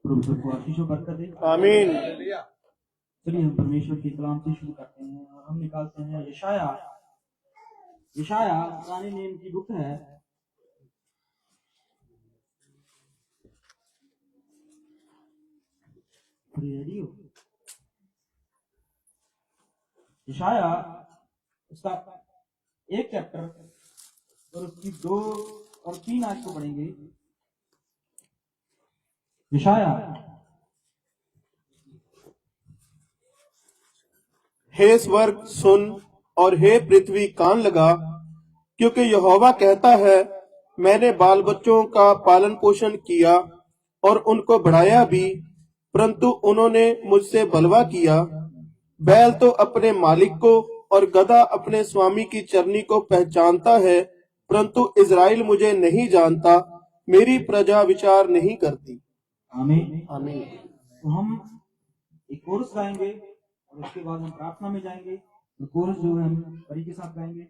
प्रभु सबको आशीष और बरकत दे। आमीन। चलिए हम परमेश्वर के कलाम से शुरू करते हैं और हम निकालते हैं यशाया पुराने नियम की बुक है। रेडी हो? यशाया उसका एक चैप्टर और उसकी 2 और 3 आयत को पढ़ेंगे। यशाया। हे स्वर्ग सुन और हे पृथ्वी कान लगा, क्योंकि यहोवा कहता है, मैंने बाल बच्चों का पालन पोषण किया और उनको बढ़ाया भी, परंतु उन्होंने मुझसे बलवा किया। बैल तो अपने मालिक को और गधा अपने स्वामी की चरनी को पहचानता है, परंतु इज़राइल मुझे नहीं जानता, मेरी प्रजा विचार नहीं करती। आमीन। आमीन। तो हम एक कोरस गाएंगे और उसके बाद हम प्रार्थना में जाएंगे। तो कोरस जो है हम परी के साथ गाएंगे।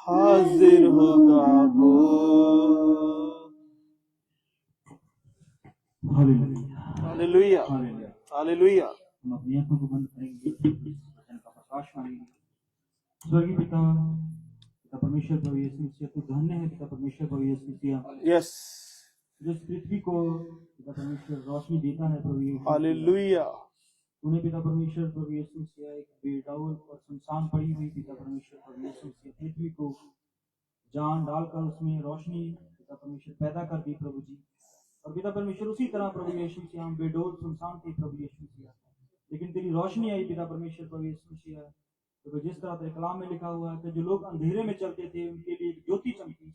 हाजिर होगा वो। Hallelujah, hallelujah. हम अपनी आंखों को बंद करेंगे, वचन का प्रकाश पाएंगे। स्वर्गीय पिता परमेश्वर प्रभु यीशु मसीह, तू धन्य है पिता परमेश्वर प्रभु यीशु मसीह, यस, जो इस पृथ्वी को पिता परमेश्वर रोशनी देता है प्रभु यीशु। हालेलुया। तूने पिता परमेश्वर प्रभु यीशु मसीह एक बेडौल और सुनसान पड़ी हुई पिता परमेश्वर प्रभु यीशु मसीह पृथ्वी को जान डालकर उसमें रोशनी पिता परमेश्वर पैदा कर दी प्रभु जी। और पिता परमेश्वर उसी तरह प्रभु यीशु मसीह हम बेडौल सुनसान थे प्रभु यीशु मसीह, लेकिन तेरी रोशनी आई पिता परमेश्वर प्रभु यीशु मसीह। तो जिस तरह तेरे कलाम में लिखा हुआ है कि जो लोग अंधेरे में चलते थे उनके लिए एक ज्योति चमकी,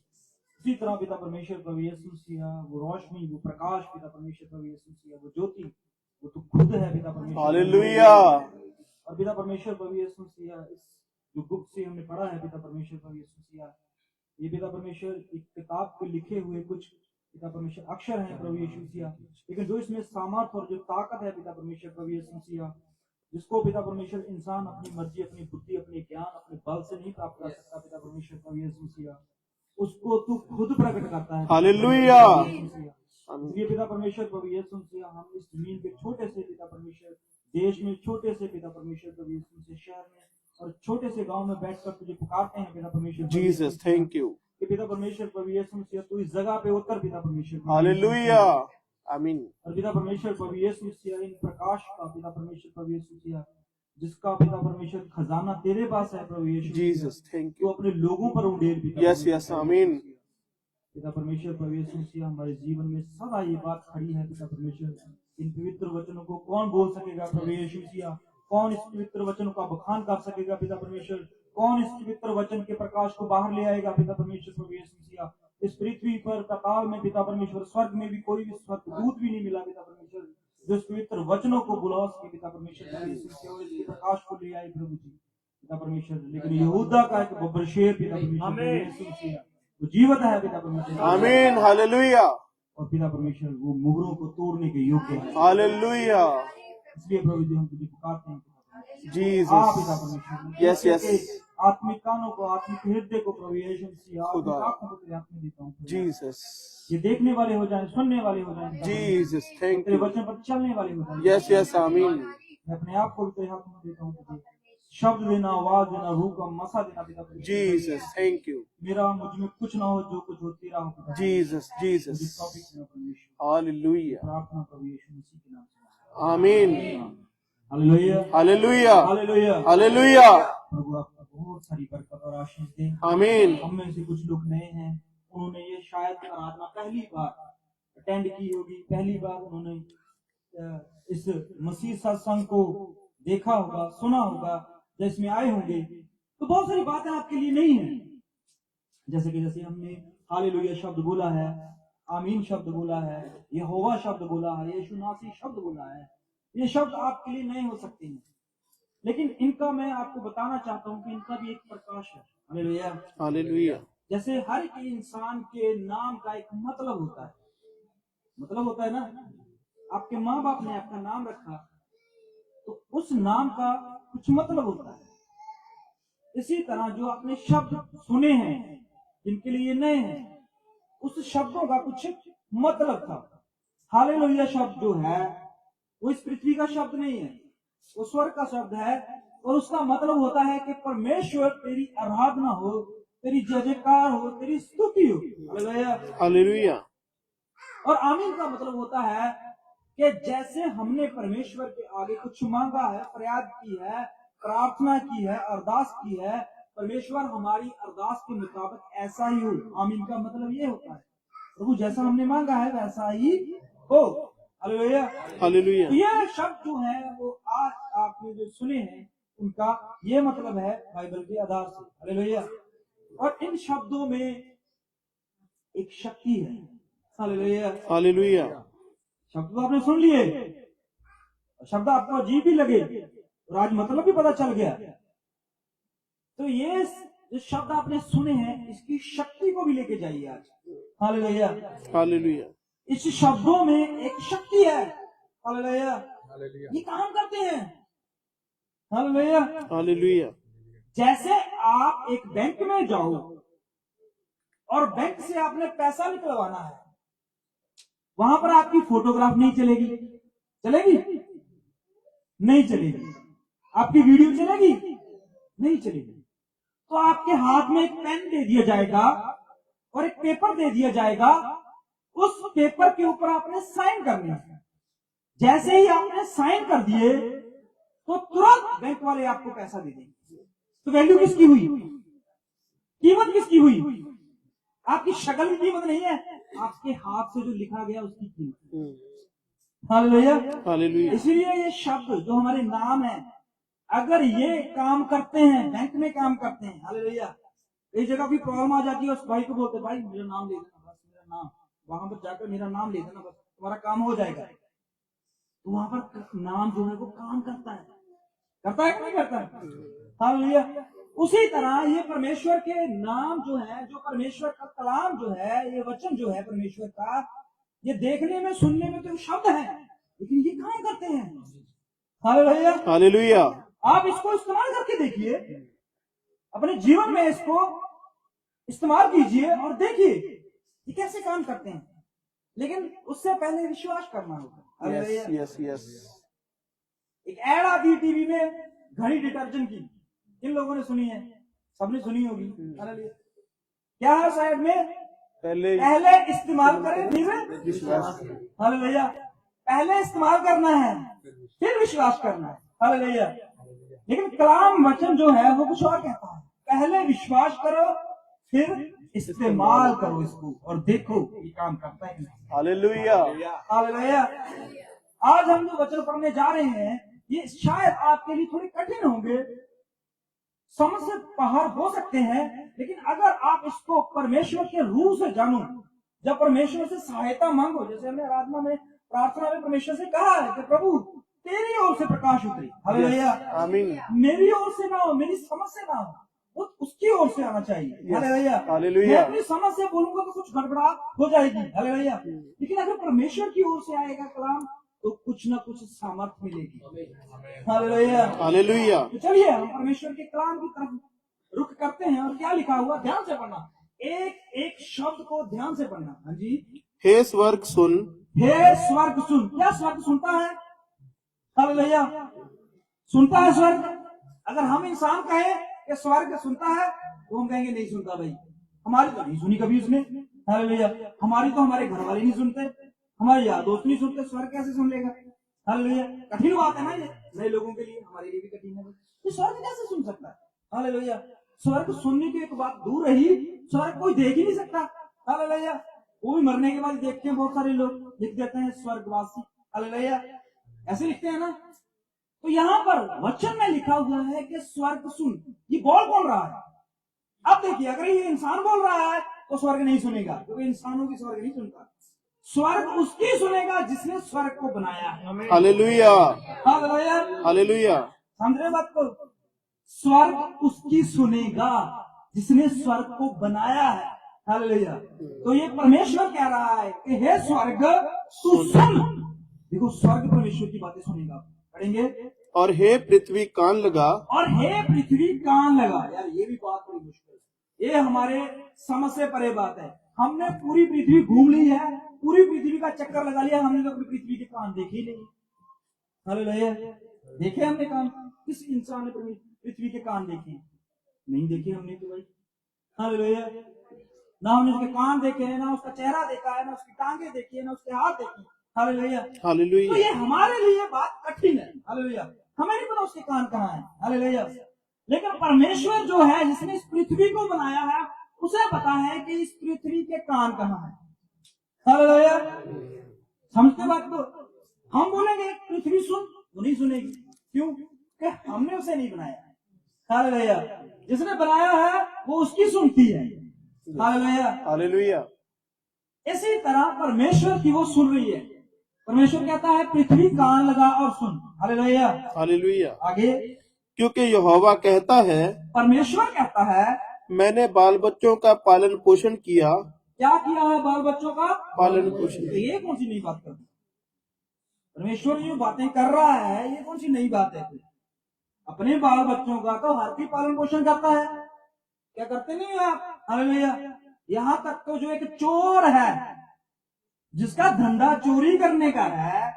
उसी तरह पिता परमेश्वर प्रभु यीशु मसीह वो रोशनी, वो प्रकाश पिता परमेश्वर प्रभु यीशु मसीह, वो ज्योति, वो तो खुद है पिता परमेश्वर। हालेलुया। और पिता परमेश्वर प्रभु यीशु मसीह, इस जो बुक से हमने पढ़ा है पिता परमेश्वर प्रभु यीशु मसीह, ये पिता परमेश्वर एक किताब पे लिखे हुए कुछ पिता परमेश्वर अक्षर हैं प्रभु यीशु मसीह, लेकिन जो इसमें सामर्थ और जो ताकत है पिता परमेश्वर प्रभु यीशु मसीह, जिसको पिता परमेश्वर इंसान अपनी मर्जी, अपनी बुद्धि, अपने ज्ञान, अपने बल से नहीं प्राप्त कर सकता पिता परमेश्वर प्रभु यीशु मसीह, उसको तू खुद प्रकट करता है। हालेलुया। ये पिता परमेश्वर प्रभु यीशु मसीह, हम इस जमीन के छोटे से पिता परमेश्वर देश में, छोटे से पिता परमेश्वर प्रभु यीशु मसीह शहर में और छोटे से गांव में बैठकर तुझे पुकारते हैं पिता परमेश्वर। Jesus, thank you. कि पिता परमेश्वर प्रभु यीशु मसीह तू इस जगह पे उतर पिता परमेश्वर प्रभु यीशु हालेलुया मसीह। आमीन और पिता परमेश्वर प्रभु यीशु मसीह इन प्रकाश का पिता परमेश्वर प्रभु यीशु मसीह जिसका पिता परमेश्वर खजाना तेरे पास है प्रभु यीशु मसीह, जीसस थैंक तू यू अपने लोगों पर उंडेल पिता यस परमेश्वर यस प्रभु आमीन यीशु मसीह। पिता परमेश्वर प्रभु यीशु मसीह हमारे जीवन में सदा ये बात खड़ी है पिता परमेश्वर, इन पवित्र वचनों को कौन बोल सकेगा प्रभु यीशु मसीह, कौन इस पवित्र वचनों का बखान कर सकेगा पिता परमेश्वर, कौन इस पवित्र वचन के प्रकाश को बाहर ले आएगा पिता परमेश्वर प्रभु यीशु मसीह। इस पृथ्वी पर पाताल में पिता परमेश्वर, स्वर्ग में भी कोई भी स्वर्गदूत भी नहीं मिला पिता परमेश्वर जो इस पवित्र वचनों को बुला सके पिता परमेश्वर प्रभु यीशु मसीह और इसके प्रकाश को ले आए प्रभु जी पिता परमेश्वर। लेकिन यहूदा का एक बब्बर शेर पिता परमेश्वर प्रभु यीशु मसीह वो जीवित है पिता परमेश्वर, आमीन हालेलुया और पिता परमेश्वर वो मुहरों को तोड़ने के योग्य है। हालेलुया इसलिए प्रभु जी हम तुझे पुकारते हैं पिता जीसस पिता परमेश्वर। यस यस आत्मिक कानों को, आत्मिक हृदय को प्रभु यीशु मसीह, आत्मिक खुदा। आंखों को तेरे हाथ में देता हूँ। जीसस ये देखने वाले हो जाएं, सुनने वाले हो जाएं, जीसस थैंक तेरे यू वचन पर चलने वाले हो जाएं। यस यस आमीन मैं अपने आप को भी तेरे हाथ में देता हूँ तुझे। शब्द देना, आवाज देना, रूह का मसा देना पिता परमेश्वर। जीसस थैंक यू मेरा मुझ में कुछ ना हो जो कुछ हो तेरा हो पिता। जीसस मुझे जीसस टॉपिक में परमेश्वर हालेलुया प्रार्थना प्रभु यीशु मसीह के नाम से। आमीन हालेलुया हालेलुया हालेलुया। हालेलुया प्रभु आपको बहुत सारी बरकत और आशीष दे। आमीन हम में से कुछ लोग नए हैं, उन्होंने ये शायद आराधना पहली बार अटेंड की होगी, पहली बार उन्होंने इस मसीह सत्संग को देखा होगा, सुना होगा, जिसमें आए होंगे, तो बहुत सारी बातें आपके लिए नहीं है। जैसे हमने हालेलुया शब्द बोला है, आमीन शब्द बोला है, यहोवा शब्द बोला है, यीशु नासी शब्द बोला है, ये शब्द आपके लिए नए हो सकते हैं, लेकिन इनका मैं आपको बताना चाहता हूँ कि इनका भी एक प्रकाश है। हालेलुया हालेलुया जैसे हर एक इंसान के नाम का एक मतलब होता है, मतलब होता है ना। आपके माँ बाप ने आपका नाम रखा तो उस नाम का कुछ मतलब होता है। इसी तरह जो आपने शब्द सुने हैं, जिनके लिए नए हैं, उस शब्दों का कुछ मतलब था। हालेलुया शब्द जो है वो इस पृथ्वी का शब्द नहीं है, वो स्वर्ग का शब्द है, और उसका मतलब होता है कि परमेश्वर तेरी आराधना हो, तेरी जय जयकार हो, तेरी स्तुति हो। हालेलुया हालेलुया और आमीन का मतलब होता है कि जैसे हमने परमेश्वर के आगे कुछ मांगा है, फरियाद की है, प्रार्थना की है, अरदास की है, परमेश्वर हमारी अरदास के मुताबिक ऐसा ही हो। आमीन का मतलब ये होता है प्रभु जैसा हमने मांगा है वैसा ही हो। हालेलुया हालेलुया तो ये शब्द जो है वो आज आपने जो सुने हैं उनका ये मतलब है बाइबल के आधार से। हालेलुया और इन शब्दों में एक शक्ति है। हालेलुया हालेलुया शब्द तो आपने सुन लिए, शब्द आपको अजीब भी लगे और आज मतलब भी पता चल गया, तो ये जो शब्द आपने सुने हैं इसकी शक्ति को भी लेके जाइए आज। हालेलुया हालेलुया इस शब्दों में एक शक्ति है। हालेलुया ये काम करते हैं। हालेलुया हालेलुया जैसे आप एक बैंक में जाओ और बैंक से आपने पैसा निकलवाना है, वहां पर आपकी फोटोग्राफ नहीं चलेगी, चलेगी नहीं चलेगी, आपकी वीडियो चलेगी नहीं चलेगी, तो आपके हाथ में एक पेन दे दिया जाएगा और एक पेपर दे दिया जाएगा, उस पेपर के ऊपर आपने साइन करने हैं। जैसे ही आपने साइन कर दिए तो तुरंत बैंक वाले आपको पैसा दे देंगे। तो वैल्यू किसकी हुई, कीमत किसकी हुई? आपकी शक्ल की कीमत नहीं है, आपके हाथ से जो लिखा गया उसकी कीमत। हालेलुया हालेलुया इसलिए ये शब्द जो हमारे नाम है, अगर ये काम करते हैं, बैंक में काम करते हैं, हालेलुया एक जगह भी प्रॉब्लम आ जाती है, उस भाई को बोलते भाई मेरा नाम ले देना, बस मेरा नाम, वहां पर जाकर मेरा नाम ले देना, बस तुम्हारा काम हो जाएगा। तो वहां पर नाम जो है वो काम करता है कि नहीं करता है? हालेलुया उसी तरह ये परमेश्वर के नाम जो है, जो परमेश्वर का कलाम जो है, ये वचन जो है परमेश्वर का, ये देखने में सुनने में तो शब्द है, लेकिन ये काम करते हैं। हालेलुया हालेलुया आप इसको इस्तेमाल करके देखिए, अपने जीवन में इसको इस्तेमाल कीजिए और देखिए ये कैसे काम करते हैं। लेकिन उससे पहले विश्वास करना होगा। यस यस यस एक ऐड आती टीवी में घड़ी डिटर्जेंट की, किन लोगों ने सुनी है? सबने सुनी होगी। हालेलुया क्या है साइड में? पहले पहले इस्तेमाल करें फिर विश्वास हालेलुया। पहले इस्तेमाल करना है फिर विश्वास करना है। हालेलुया। लेकिन कलाम वचन जो है वो कुछ और कहता है, पहले विश्वास करो फिर इस्तेमाल करो इसको और देखो ये काम करता है कि नहीं। हालेलुया। हालेलुया। आज हम जो वचन पढ़ने जा रहे हैं ये शायद आपके लिए थोड़े कठिन होंगे, समझ से बाहर हो सकते हैं, लेकिन अगर आप इसको परमेश्वर के रूह से जानो, जब परमेश्वर से सहायता मांगो, जैसे हमने आराधना में प्रार्थना में परमेश्वर से कहा है कि प्रभु तेरी ओर से प्रकाश उतरे। हालेलुया। आमीन। मेरी ओर से ना हो, मेरी समझ से ना हो, वो उसकी ओर से आना चाहिए। हालेलुया। हालेलुया। मैं अपनी समझ से बोलूंगा तो कुछ गड़बड़ा हो जाएगी। हालेलुया। लेकिन अगर परमेश्वर की ओर से आएगा कलाम तो कुछ ना कुछ सामर्थ्य मिलेगी। हालेलुया। हालेलुया। तो चलिए हम परमेश्वर के कलाम की तरफ रुख करते हैं और क्या लिखा हुआ ध्यान से पढ़ना, एक एक शब्द को ध्यान से पढ़ना। हाँ जी। हे स्वर्ग सुन। हे स्वर्ग सुन। क्या स्वर्ग सुनता है? हालेलुया। सुनता है स्वर्ग? अगर हम इंसान कहें कि स्वर्ग सुनता है तो हम कहेंगे नहीं सुनता भाई, हमारी तो नहीं सुनी कभी उसने। हालेलुया। हमारी तो हमारे घर वाले नहीं सुनते, हमारे यार दोस्त नहीं सुनते, स्वर्ग कैसे सुन लेगा? हालेलुया। कठिन बात है ना ये नए लोगों के लिए, हमारे लिए भी कठिन है। ये स्वर्ग कैसे सुन सकता है? हालेलुया। स्वर्ग सुनने की एक बात दूर रही, स्वर्ग कोई देख ही नहीं सकता। हालेलुया। वो भी मरने के बाद देखते हैं, बहुत सारे लोग लिख देते हैं स्वर्गवासी। हालेलुया। ऐसे लिखते हैं ना। तो यहाँ पर वचन में लिखा हुआ है कि स्वर्ग सुन। ये बोल कौन रहा है? अब देखिए, अगर ये इंसान बोल रहा है तो स्वर्ग नहीं सुनेगा, क्योंकि इंसानों की स्वर्ग नहीं सुनता। स्वर्ग उसकी सुनेगा जिसने स्वर्ग को बनाया है। हालेलुया। हालेलुया। हालेलुया। समझ रहे बात को? स्वर्ग उसकी सुनेगा जिसने स्वर्ग को बनाया है। हालेलुया। तो ये परमेश्वर कह रहा है कि हे स्वर्ग तू सुन। देखो, स्वर्ग परमेश्वर की बातें सुनेगा। पढ़ेंगे। और हे पृथ्वी कान लगा। और हे पृथ्वी कान लगा। यार ये भी बात बड़ी मुश्किल है, ये हमारे समझ से परे बात है। हमने पूरी पृथ्वी घूम ली है, पूरी पृथ्वी का चक्कर लगा लिया, हमने तो अपनी पृथ्वी के कान देखे ही नहीं। हालेलुया। देखे हमने कान? किस इंसान ने पृथ्वी के कान देखे? नहीं देखे हमने तो भाई। हालेलुया। ना हमने उसके कान देखे हैं, ना उसका चेहरा देखा है, ना उसकी टांगे देखी है, ना उसके हाथ देखे। हालेलुया। तो हालेलुया। ये हमारे लिए बात कठिन है। हालेलुया। हमें नहीं पता उसके कान कहाँ है। हालेलुया। लेकिन परमेश्वर जो है जिसने इस पृथ्वी को बनाया है उसे पता है कि इस पृथ्वी के कान कहाँ है। हालेलुया। समझते बात को? हम बोलेंगे पृथ्वी सुन, वो नहीं सुनेगी। क्यों? कि हमने उसे नहीं बनाया। हालेलुया। जिसने बनाया है वो उसकी सुनती है। हालेलुया। हालेलुया। इसी तरह परमेश्वर की वो सुन रही है। परमेश्वर कहता है पृथ्वी कान लगा और सुन। हालेलुया। हालेलुया। आगे क्योंकि यहोवा कहता है परमेश्वर कहता है मैंने बाल बच्चों का पालन पोषण किया। क्या किया है? बाल बच्चों का पालन पोषण। तो ये कौन सी नई बात कर दी? परमेश्वर जो बातें कर रहा है ये कौन सी नई बात है? अपने बाल बच्चों का तो हर कोई पालन पोषण करता है। क्या करते नहीं हो आप? हालेलुया। यहाँ तक तो जो एक चोर है जिसका धंधा चोरी करने का है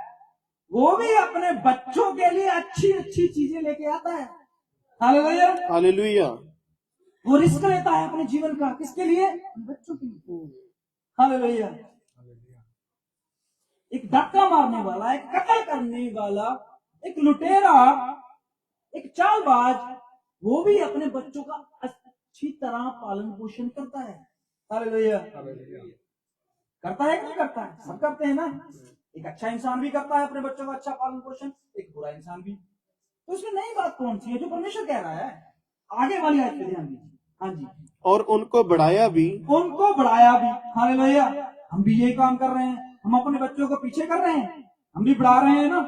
वो भी अपने बच्चों के लिए अच्छी अच्छी चीजें लेके आता है। हालेलुया। हालेलुया। वो रिस्क लेता है अपने जीवन का। किसके लिए? बच्चों के लिए। हालेलुया। एक धक्का मारने वाला, एक कत्ल करने वाला, एक लुटेरा, एक चालबाज, वो भी अपने बच्चों का अच्छी तरह पालन पोषण करता है। हालेलुया। करता है कि नहीं करता है? सब करते हैं ना। एक अच्छा इंसान भी करता है अपने बच्चों का अच्छा पालन पोषण, एक बुरा इंसान भी। तो इसमें नई बात कौन सी है जो परमेश्वर कह रहा है? आगे वाली आयत पे ध्यान दीजिए। हाँ जी। और उनको बढ़ाया भी। उनको बढ़ाया भी। हालेलुया। हम भी यही काम कर रहे हैं, हम अपने बच्चों को पीछे कर रहे हैं, हम भी बढ़ा रहे हैं ना।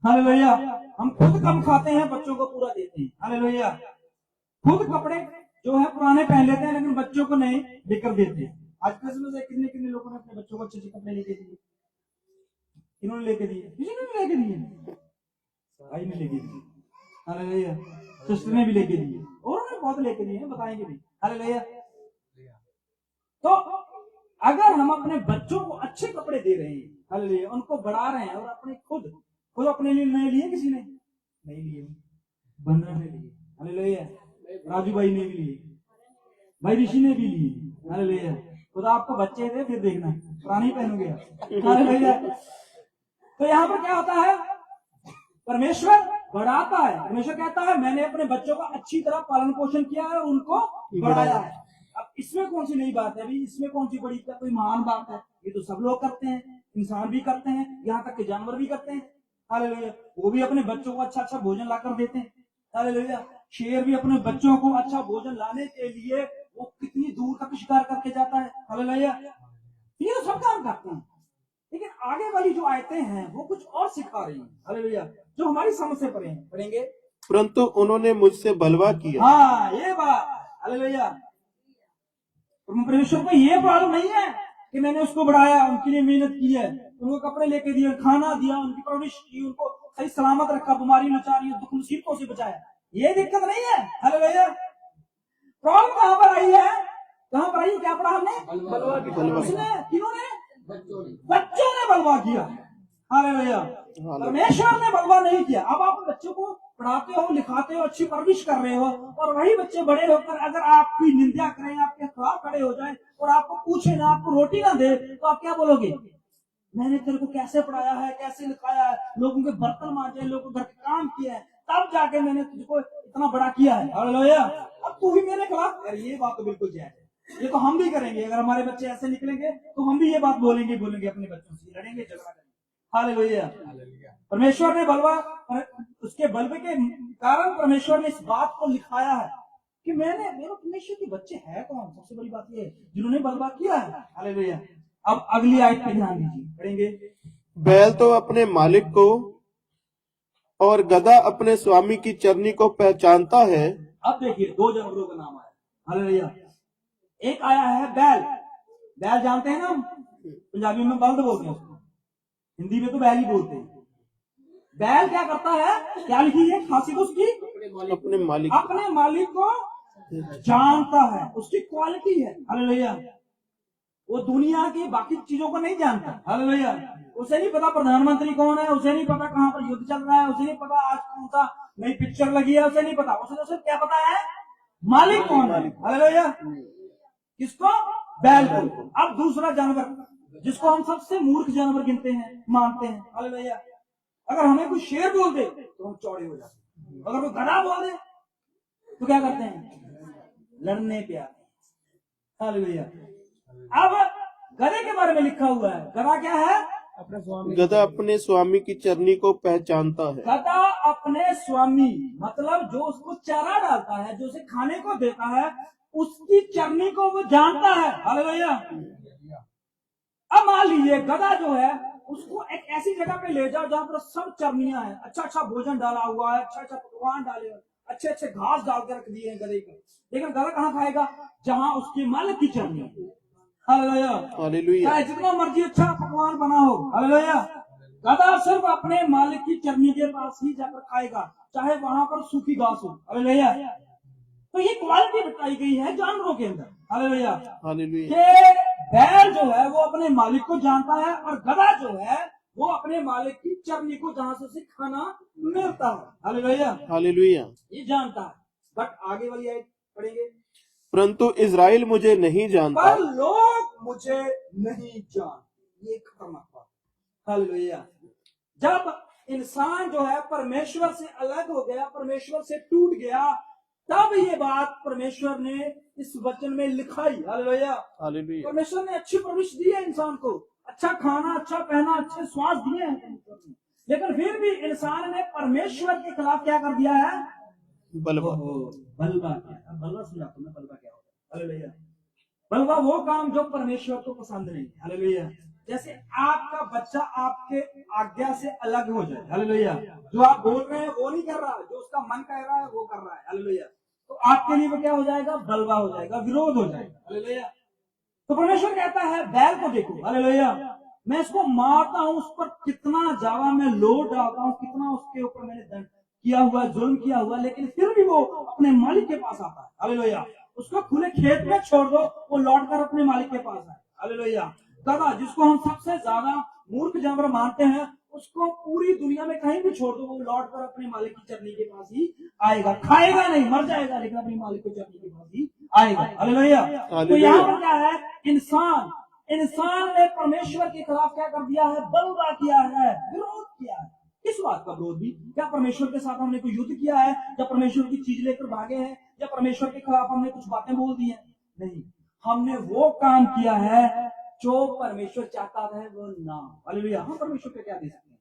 हालेलुया। हम खुद कम खाते हैं, बच्चों को पूरा देते हैं। हालेलुया। खुद कपड़े जो है पुराने पहन लेते हैं लेकिन बच्चों को नहीं लेकर देते हैं। आज क्रिसमस में कितने कितने लोगों ने अपने बच्चों को अच्छे अच्छे कपड़े लेके दिए? इन्होंने लेके दिए? किसी ने भी लेके दिए? भाई ने लेके दिए। हालेलुया। सिस्टर ने भी लेके दिए और उन्होंने बहुत लेके दिए हैं, बताएंगे भी। हालेलुया। तो अगर हम अपने बच्चों को अच्छे कपड़े दे रहे हैं, हालेलुया, उनको बढ़ा रहे हैं और अपने खुद खुद अपने लिए नए लिए? किसी ने नहीं लिए। बंदर ने लिए। हालेलुया। राजू भाई ने भी लिए, भाई ऋषि ने भी लिए। हालेलुया। खुदा आपको बच्चे दे फिर देखना, पुरानी पहनोगे। हालेलुया। तो यहाँ पर क्या होता है, परमेश्वर बढ़ाता है। परमेश्वर कहता है मैंने अपने बच्चों का अच्छी तरह पालन पोषण किया है, उनको बढ़ाया है। अब इसमें कौन सी नई बात है अभी, इसमें कौन सी बड़ी कोई महान बात है? ये तो सब लोग करते हैं, इंसान भी करते हैं, यहाँ तक कि जानवर भी करते हैं। हालेलुया। वो भी अपने बच्चों को अच्छा अच्छा भोजन लाकर देते हैं। हालेलुया। शेर भी अपने बच्चों को अच्छा भोजन लाने के लिए वो कितनी दूर तक शिकार करके जाता है। हालेलुया। ये तो सब काम करते हैं, लेकिन आगे वाली जो आयतें हैं वो कुछ और सिखा रही हैं। हालेलुया। जो हमारी समझ से परे हैं, पढ़ेंगे। परंतु उन्होंने मुझसे बलवा किया। हाँ, ये बात। हालेलुया। परमेश्वर को ये प्रॉब्लम नहीं है कि मैंने उसको बढ़ाया, उनके लिए मेहनत की है, उनको कपड़े लेके दिए, खाना दिया, उनकी परवरिश की, उनको सही सलामत रखा, बीमारी लाचारी दुख मुसीबतों से बचाया। ये दिक्कत नहीं है। हालेलुया। प्रॉब्लम कहां पर आई है? कहां पर आई? क्या पढ़ा हमने? बलवा। उसने, किन्होंने? बच्चों ने बलवा किया। हालेलुया। परमेश्वर ने बलवा नहीं किया। अब आप बच्चों को पढ़ाते हो, लिखाते हो, अच्छी परवरिश कर रहे हो, और वही बच्चे बड़े होकर अगर आपकी निंदा करें, आपके खिलाफ खड़े हो जाए और आपको पूछे ना, आपको रोटी ना दे, तो आप क्या बोलोगे? मैंने तेरे को कैसे पढ़ाया है, कैसे लिखाया है, लोगों के बर्तन मांजे, लोगों के घर के काम किए हैं, तब जाके मैंने तुझको इतना बड़ा किया है। हालेलुया। अब तू भी मेरे खिलाफ? अरे ये बात तो बिल्कुल जायज है, ये तो हम भी करेंगे। अगर हमारे बच्चे ऐसे निकलेंगे तो हम भी ये बात बोलेंगे अपने बच्चों से, लड़ेंगे, झगड़ा करेंगे। हालेलुया। परमेश्वर ने बलवा, उसके बलवे के कारण परमेश्वर ने इस बात को लिखाया है कि मेरे परमेश्वर के बच्चे हैं कौन? सबसे बड़ी बात ये है, जिन्होंने बलवा किया है। हालेलुया। अब अगली आयत पे ध्यान दीजिए, पढ़ेंगे। बैल तो अपने मालिक को और गधा अपने स्वामी की चरनी को पहचानता है। अब देखिए, दो जानवरों का नाम आया। हालेलुया। एक आया है बैल। बैल जानते हैं ना, पंजाबी में बल्द बोलते हैं उसको, हिंदी में तो बैल ही बोलते हैं। बैल क्या करता है? क्या लिखी है खासियत उसकी? अपने मालिक को जानता है, उसकी क्वालिटी है। हालेलुया। वो दुनिया की बाकी चीजों को नहीं जानता। हालेलुया। उसे नहीं पता प्रधानमंत्री कौन है, उसे नहीं पता कहां पर युद्ध चल रहा है, उसे नहीं पता आज कौन सा नई पिक्चर लगी है, उसे नहीं पता। उसे सिर्फ क्या पता है? मालिक कौन है। हालेलुया। किसको? बैल को। अब दूसरा जानवर जिसको हम सबसे मूर्ख जानवर गिनते हैं, मानते हैं। हालेलुया। अगर हमें कोई शेर बोल दे तो हम चौड़े हो जाते हैं, अगर कोई गधा बोल दे तो क्या करते हैं? लड़ने पे आते हैं। हालेलुया। अब गधे के बारे में लिखा हुआ है। गधा क्या है? गधा अपने स्वामी की चरनी को पहचानता है। गधा अपने स्वामी, मतलब जो उसको चारा डालता है, जो उसे खाने को देता है, उसकी चरनी को वो जानता है। हालेलुया। अब मान लीजिए गधा जो है उसको एक ऐसी जगह पे ले जाओ जहां पर सब चरनियां हैं, अच्छा अच्छा भोजन डाला हुआ है, अच्छा अच्छा पकवान डाले, अच्छे अच्छे घास डाल के रख दिए हैं गधे को, लेकिन गधा कहाँ खाएगा? जहां उसके मालिक की चरनी है। हालेलुया। हालेलुया। चाहे जितना मर्जी अच्छा पकवान बना हो। हालेलुया। गधा सिर्फ अपने मालिक की चरनी के पास ही जाकर खाएगा, चाहे वहां पर सूखी घास हो। हालेलुया। तो ये क्वालिटी बताई गई है जानवरों के अंदर। हालेलुया। हालेलुया। बैल जो है वो अपने मालिक को जानता है, और गधा जो है वो अपने मालिक की चरनी को, जहां से उसे खाना मिलता है। हालेलुया। हालेलुया। ये जानता है। बट आगे वाली आयत पढ़ेंगे। परंतु इज़राइल मुझे नहीं जानता। पर लोग मुझे नहीं जानते। ये खतरनाक बात। हालेलुया। जब इंसान जो है परमेश्वर से अलग हो गया, परमेश्वर से टूट गया, तब ये बात परमेश्वर ने इस वचन में लिखाई। हालेलुया। हालेलुया। परमेश्वर ने अच्छी परवरिश दी है इंसान को, अच्छा खाना, अच्छा पहना, अच्छे श्वास दिए हैं, लेकिन फिर भी इंसान ने परमेश्वर के खिलाफ क्या कर दिया है? बलवा। बलवा क्या? बलवा समझाता हूं, बलवा क्या होता है? हालेलुया। बलवा वो काम जो परमेश्वर को पसंद नहीं। हालेलुया। जैसे आपका बच्चा आपके आज्ञा से अलग हो जाए। हालेलुया। जो आप बोल रहे हैं वो नहीं कर रहा, जो उसका मन कह रहा है वो कर रहा है। हालेलुया। तो आपके लिए वो क्या हो जाएगा? बलवा हो जाएगा, विरोध हो जाएगा। हालेलुया। तो परमेश्वर कहता है बैल को देखो। हालेलुया। मैं इसको मारता हूं, उस पर कितना ज्यादा मैं लोड डालता हूं, कितना उसके ऊपर मैंने दंड किया हुआ, जुल्म किया हुआ, लेकिन फिर भी वो अपने मालिक के पास आता है। हालेलुया। उसको खुले खेत में छोड़ दो, वो लौटकर अपने मालिक के पास आए। हालेलुया। गधा जिसको हम सबसे ज्यादा मूर्ख जानवर मानते हैं, उसको पूरी दुनिया में कहीं भी छोड़ दो, वो लौटकर अपने मालिक की चरनी के पास ही आएगा। खाएगा नहीं, मर जाएगा, लेकिन अपने मालिक की चरनी के पास ही आएगा। हालेलुया। तो हालेलुया। यहाँ पर क्या है, इंसान ने परमेश्वर के खिलाफ क्या कर दिया है, बलवा किया है, विरोध किया है। किस बात का विरोध भी? क्या परमेश्वर के साथ हमने कोई युद्ध किया है, या परमेश्वर की चीज लेकर भागे हैं, या परमेश्वर के खिलाफ हमने कुछ बातें बोल दी हैं? नहीं, हमने वो काम किया है जो परमेश्वर चाहता है वो ना। हालेलुया। हम परमेश्वर को क्या दे सकते हैं?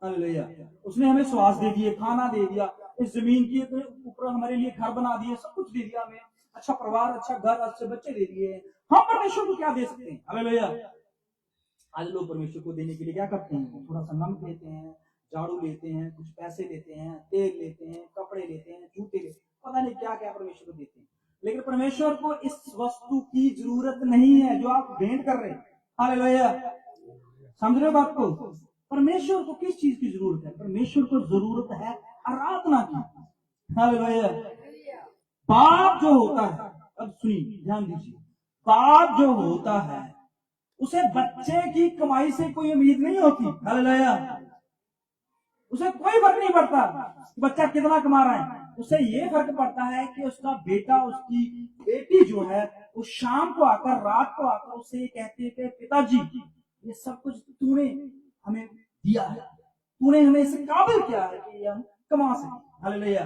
हालेलुया। उसने हमें श्वास दे दिए, खाना दे दिया, इस जमीन के ऊपर हमारे लिए घर बना दिए, सब कुछ दे दिया हमें, अच्छा परिवार, अच्छा घर, अच्छे बच्चे दे दिए। हम परमेश्वर को क्या दे सकते हैं? हालेलुया। आज लोग परमेश्वर को देने के लिए क्या करते हैं, थोड़ा सा नमक लेते हैं, झाड़ू लेते हैं, कुछ पैसे लेते हैं, तेल लेते हैं, कपड़े लेते हैं, जूते लेते हैं, पता नहीं क्या क्या परमेश्वर को देते हैं। लेकिन परमेश्वर को इस वस्तु की जरूरत नहीं है जो आप भेंट कर रहे हैं। हालेलुया। समझ रहे हो बात को? परमेश्वर को किस चीज की जरूरत है? परमेश्वर को जरूरत है आराधना की। हालेलुया। बाप जो होता है, अब सुनिए, ध्यान दीजिए, बाप जो होता है उसे बच्चे की कमाई से कोई उम्मीद नहीं होती। हालेलुया। उसे कोई फर्क नहीं पड़ता कि बच्चा कितना कमा रहा है, उसे ये फर्क पड़ता है कि उसका बेटा, उसकी बेटी जो है वो शाम को आकर, रात को आकर उससे ये कहती है कि पिताजी ये सब कुछ तूने हमें दिया है, तूने हमें इसे काबिल किया है कि हम कमा सके। हालेलुया।